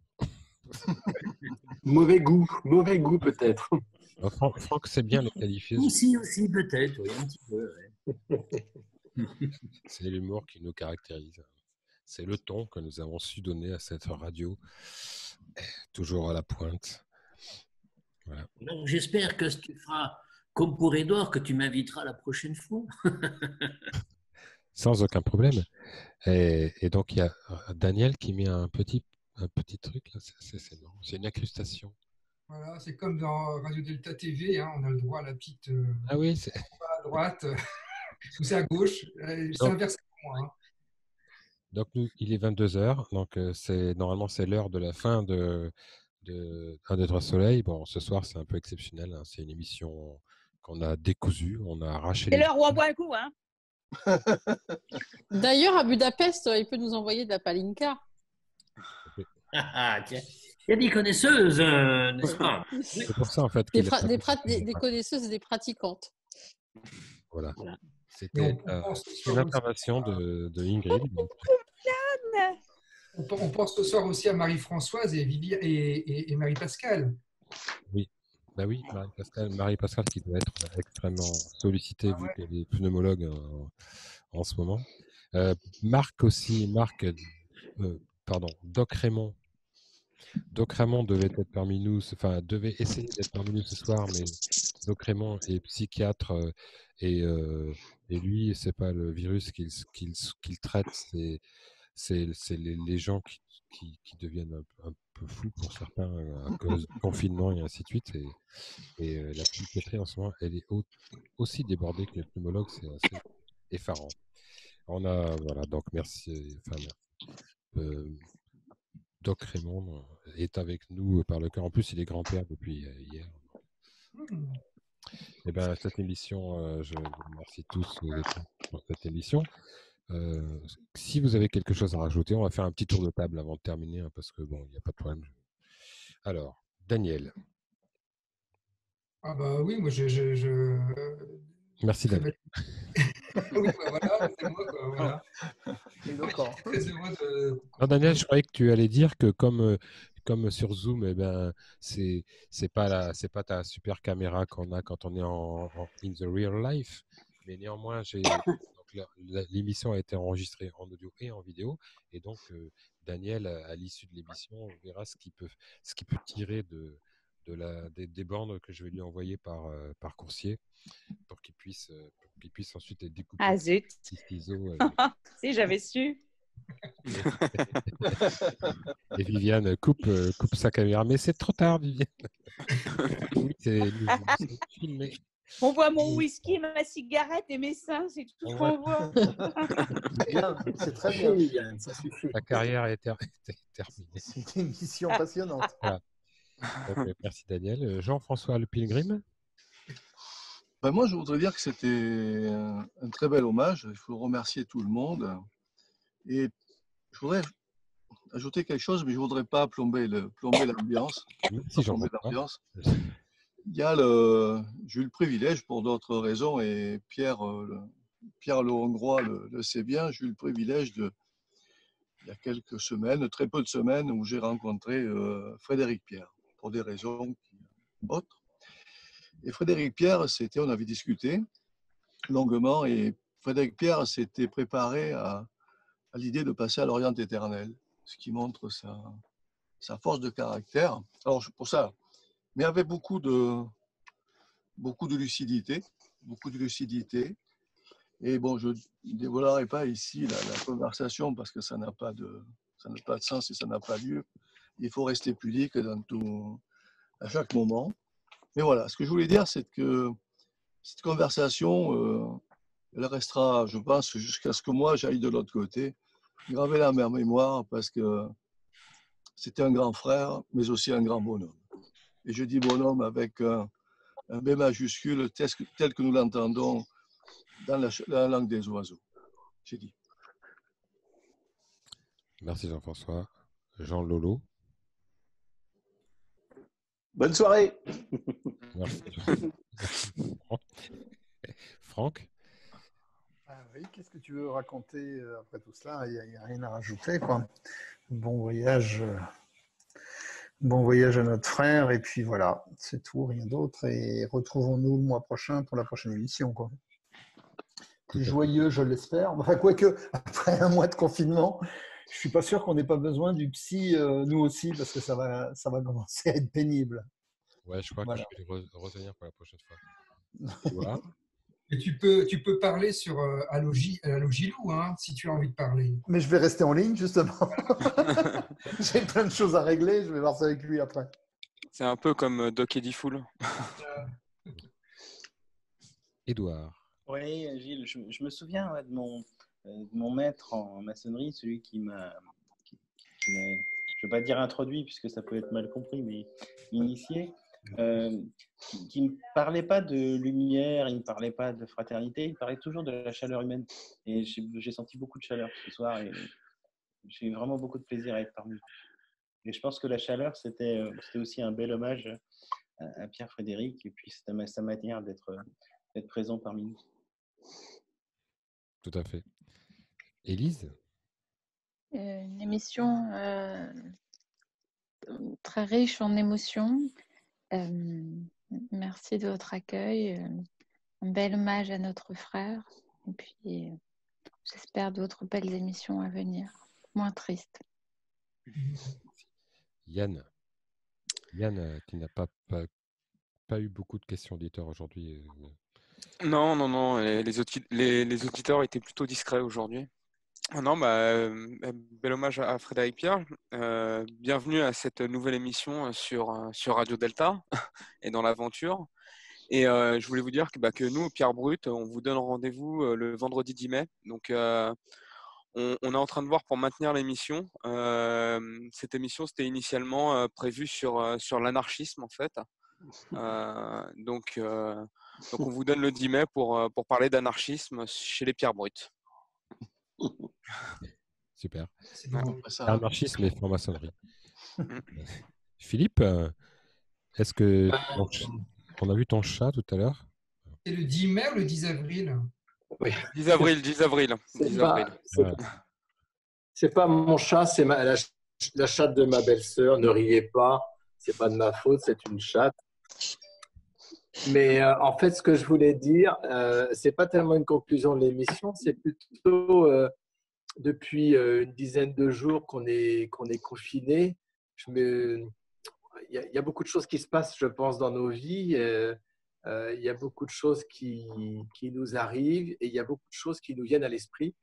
Mauvais goût peut-être. Franck, c'est bien le qualifier. Aussi, peut-être, oui, un petit peu. Ouais. C'est l'humour qui nous caractérise. C'est le ton que nous avons su donner à cette radio, toujours à la pointe. Voilà. Donc, j'espère que tu feras comme pour Edouard, que tu m'inviteras la prochaine fois. Sans aucun problème. Et donc, il y a Daniel qui met un petit truc, là. C'est une incrustation. Voilà, c'est comme dans Radio Delta TV, hein, on a le droit à la petite. Ah oui, c'est. À droite, ou c'est à gauche. C'est inversé pour moi. Hein. Donc, il est 22h. Donc, normalement, c'est l'heure de la fin de 1, 2, 3 Soleil. Bon, ce soir, c'est un peu exceptionnel. Hein. C'est une émission qu'on a décousue. On a arraché. C'est l'heure où on boit un coup, hein. D'ailleurs, à Budapest, il peut nous envoyer de la palinka. Tiens. Il y a des connaisseuses, n'est-ce pas? C'est pour ça, en fait. Des connaisseuses et des pratiquantes. Voilà. C'était une intervention de Ingrid. On pense ce soir aussi à Marie-Françoise et Marie-Pascale. Oui. Bah oui, Marie-Pascale qui doit être extrêmement sollicitée vu qu'elle est pneumologue en ce moment. Doc Raymond. Doc Raymond devait être parmi nous, devait essayer d'être parmi nous ce soir, mais Doc Raymond est psychiatre et lui, c'est pas le virus qu'il traite, c'est les gens qui deviennent un peu fous pour certains à cause du confinement et ainsi de suite. Et la psychiatrie en ce moment, elle est aussi débordée que les pneumologues, c'est assez effarant. Donc merci. Doc Raymond est avec nous par le cœur. En plus, il est grand-père depuis hier. Et ben, cette émission, je vous remercie tous pour cette émission. Si vous avez quelque chose à rajouter, on va faire un petit tour de table avant de terminer, hein, parce que bon, il n'y a pas de problème. Alors, Daniel. Ah bah oui, moi Merci Daniel. Oui, bah voilà, c'est moi quoi, voilà. Non, Daniel, je croyais que tu allais dire que comme sur Zoom, eh ben c'est pas ta super caméra qu'on a quand on est en in the real life, mais néanmoins l'émission a été enregistrée en audio et en vidéo, et donc Daniel à l'issue de l'émission verra ce qu'il peut tirer des bandes que je vais lui envoyer par coursier pour qu'il puisse ensuite être découpé. Ah zut. Ciseaux, si j'avais su. Et Viviane coupe sa caméra, mais c'est trop tard, Viviane. Filmé. On voit mon whisky, ma cigarette et mes seins, c'est tout ce qu'on voit. C'est très bien, Viviane, ça suffit. La carrière est terminée. C'est une émission passionnante. Voilà. Donc, merci Daniel. Jean-François Le Pilgrim. Moi, je voudrais dire que c'était un très bel hommage. Il faut remercier tout le monde. Et je voudrais ajouter quelque chose, mais je ne voudrais pas plomber l'ambiance. J'ai eu le privilège, pour d'autres raisons, et Pierre Le Hongrois le sait bien, j'ai eu le privilège il y a quelques semaines, très peu de semaines, où j'ai rencontré Frédéric Pierre, pour des raisons autres. Et Frédéric Pierre, on avait discuté longuement, et Frédéric Pierre s'était préparé à l'idée de passer à l'Orient éternel, ce qui montre sa force de caractère. Alors, pour ça, mais avec beaucoup de lucidité. Et bon, je ne dévoilerai pas ici la conversation parce que ça n'a pas de sens et ça n'a pas lieu. Il faut rester pudique à chaque moment. Mais voilà, ce que je voulais dire, c'est que cette conversation, elle restera, je pense, jusqu'à ce que moi j'aille de l'autre côté, gravée dans ma mémoire parce que c'était un grand frère, mais aussi un grand bonhomme. Et je dis bonhomme avec un B majuscule tel que nous l'entendons dans la langue des oiseaux. J'ai dit. Merci Jean-François. Jean Lolo. Bonne soirée. Merci. Franck. Oui, qu'est-ce que tu veux raconter après tout cela? Il n'y a rien à rajouter, quoi. Bon voyage Bon voyage à notre frère, et puis voilà, c'est tout, rien d'autre. Et retrouvons-nous le mois prochain pour la prochaine émission, quoi. Plus joyeux, je l'espère. Enfin, quoique, après un mois de confinement, je suis pas sûr qu'on n'ait pas besoin du psy, nous aussi, parce que ça va commencer à être pénible. Ouais, je crois Voilà. que je vais le retenir pour la prochaine fois. Voilà. Et tu peux parler sur Allogilou, hein, si tu as envie de parler. Mais je vais rester en ligne, justement. J'ai plein de choses à régler, je vais voir ça avec lui après. C'est un peu comme Doc Eddie Fool. Édouard. Oui, Gilles, je me souviens de mon maître en maçonnerie, celui qui m'a, je ne veux pas dire introduit, puisque ça peut être mal compris, mais initié, qui ne me parlait pas de lumière, il ne me parlait pas de fraternité, il parlait toujours de la chaleur humaine. Et j'ai senti beaucoup de chaleur ce soir, et j'ai eu vraiment beaucoup de plaisir à être parmi vous. Et je pense que la chaleur, c'était aussi un bel hommage à Pierre Frédéric, et puis c'était sa manière d'être présent parmi nous. Tout à fait. Élise? Une émission très riche en émotions. Merci de votre accueil. Un bel hommage à notre frère. Et puis, j'espère d'autres belles émissions à venir. Moins tristes. Yann, qui n'a pas eu beaucoup de questions d'auditeurs aujourd'hui. Non. Les auditeurs étaient plutôt discrets aujourd'hui. Non, bel hommage à Frédéric Pierre. Bienvenue à cette nouvelle émission sur Radio Delta et dans l'aventure. Et je voulais vous dire que nous, Pierre Brut, on vous donne rendez-vous le vendredi 10 mai. Donc, on est en train de voir pour maintenir l'émission. Cette émission, c'était initialement prévu sur l'anarchisme, en fait. Donc, on vous donne le 10 mai pour parler d'anarchisme chez les Pierre Brut. Super. Bon, anarchisme et franc-maçonnerie. Philippe, est-ce que on a vu ton chat tout à l'heure? C'est le 10 mai ou le 10 avril? Oui. 10 avril. C'est pas mon chat, c'est la chatte de ma belle-sœur. Ne riez pas, c'est pas de ma faute, c'est une chatte. Mais en fait, ce que je voulais dire, c'est pas tellement une conclusion de l'émission, c'est plutôt depuis une dizaine de jours qu'on est confiné. Il y a beaucoup de choses qui se passent, je pense, dans nos vies. Il y a beaucoup de choses qui nous arrivent et il y a beaucoup de choses qui nous viennent à l'esprit.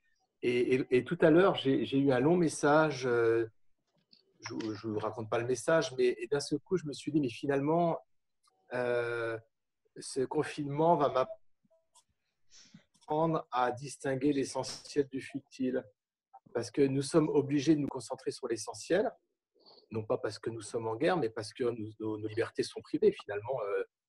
Et tout à l'heure, j'ai eu un long message. Je ne vous raconte pas le message, mais d'un seul coup, je me suis dit, mais finalement, ce confinement va m'apprendre à distinguer l'essentiel du futile. Parce que nous sommes obligés de nous concentrer sur l'essentiel, non pas parce que nous sommes en guerre, mais parce que nos libertés sont privées, finalement,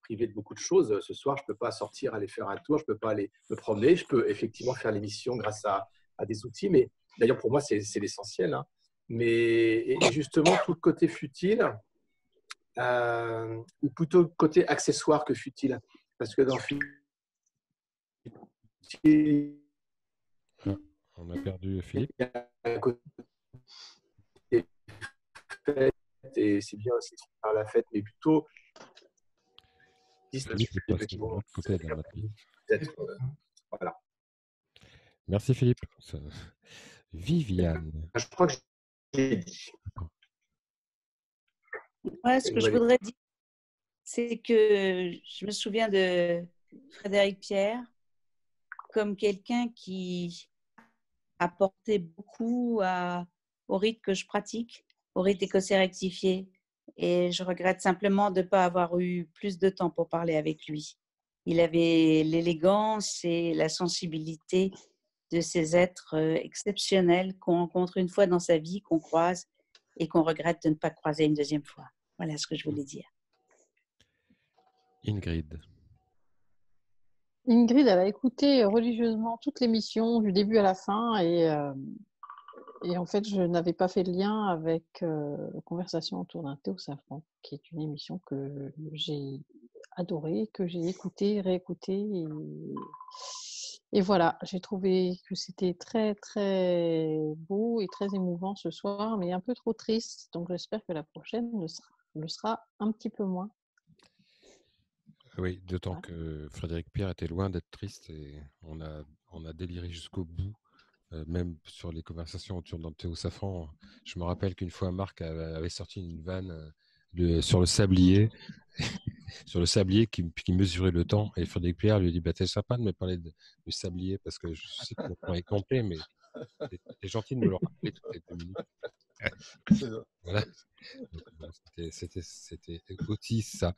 privées de beaucoup de choses. Ce soir, je ne peux pas sortir, aller faire un tour, je ne peux pas aller me promener, je peux effectivement faire l'émission grâce à des outils, mais d'ailleurs, pour moi, c'est l'essentiel. Hein. Et justement, tout le côté futile, ou plutôt le côté accessoire que futile, parce que dans futile, on a perdu Philippe. Il y a un côté fête, et c'est bien aussi de faire la fête, mais plutôt voilà. Merci Philippe. Viviane. Je crois que j'ai dit. Ouais, ce que je voudrais dire, c'est que je me souviens de Frédéric Pierre comme quelqu'un qui apportait beaucoup au rite que je pratique, au rite écossais rectifié. Et je regrette simplement de ne pas avoir eu plus de temps pour parler avec lui. Il avait l'élégance et la sensibilité de ces êtres exceptionnels qu'on rencontre une fois dans sa vie, qu'on croise et qu'on regrette de ne pas croiser une deuxième fois. Voilà ce que je voulais dire. Ingrid. Ingrid, elle a écouté religieusement toute l'émission du début à la fin et en fait, je n'avais pas fait le lien avec Conversation autour d'un thé au safran, qui est une émission que j'ai adoré, que j'ai écouté, réécouté. Et voilà, j'ai trouvé que c'était très, très beau et très émouvant ce soir, mais un peu trop triste. Donc, j'espère que la prochaine le sera un petit peu moins. Oui, d'autant que Frédéric Pierre était loin d'être triste et on a déliré jusqu'au bout, même sur les conversations autour d'un thé au safran. Je me rappelle qu'une fois, Marc avait sorti une vanne sur le sablier, sur le sablier qui mesurait le temps. Et Frédéric Pierre lui dit t'es sympa de me parler du sablier parce que je sais que mon temps est complet, mais t'es gentil de me le rappeler toutes les 2 minutes. Voilà. Donc, c'était aussi ça,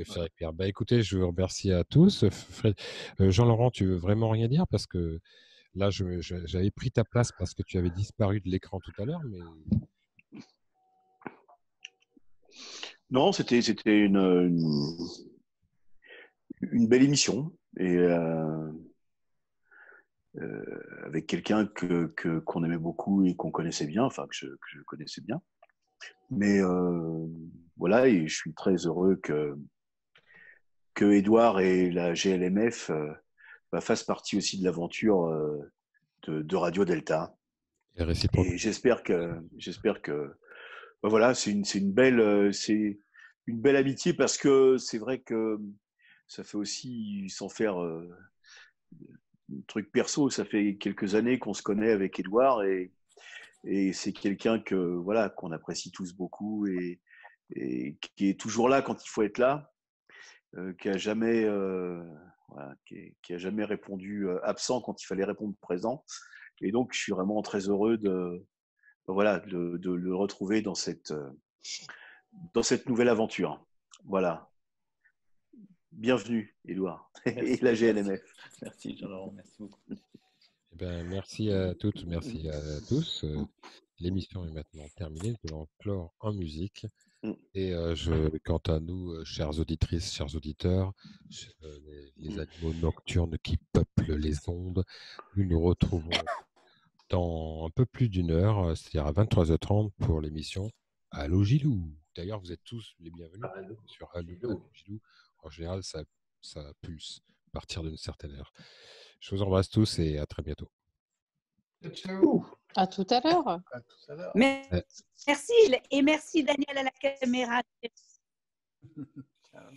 Frédéric Pierre. Écoutez, je vous remercie à tous. Jean-Laurent, tu veux vraiment rien dire parce que là, j'avais pris ta place parce que tu avais disparu de l'écran tout à l'heure, mais non, c'était une belle émission et avec quelqu'un qu'on aimait beaucoup et qu'on connaissait bien, enfin que je connaissais bien. Mais voilà, et je suis très heureux que Édouard et la GLMF fassent partie aussi de l'aventure de Radio Delta. Et j'espère que voilà, c'est une belle amitié parce que c'est vrai que ça fait aussi, sans faire un truc perso, ça fait quelques années qu'on se connaît avec Édouard et c'est quelqu'un qu'on apprécie tous beaucoup et qui est toujours là quand il faut être là, qui a jamais répondu absent quand il fallait répondre présent. Et donc, je suis vraiment très heureux de le retrouver dans cette nouvelle aventure. Voilà. Bienvenue, Édouard, et la GLMF. Merci, Jean-Laurent. Merci beaucoup. Merci à toutes, merci à tous. L'émission est maintenant terminée. Nous allons clore en musique. Et quant à nous, chères auditrices, chers auditeurs, les animaux nocturnes qui peuplent les ondes, nous nous retrouvons dans un peu plus d'1 heure, c'est-à-dire à 23h30 pour l'émission Allô Gilou. D'ailleurs, vous êtes tous les bienvenus sur Allô Gilou. En général, ça pulse à partir d'une certaine heure. Je vous embrasse tous et à très bientôt. Ciao. À tout à l'heure. À tout à l'heure. Merci et merci Daniel à la caméra. Ciao.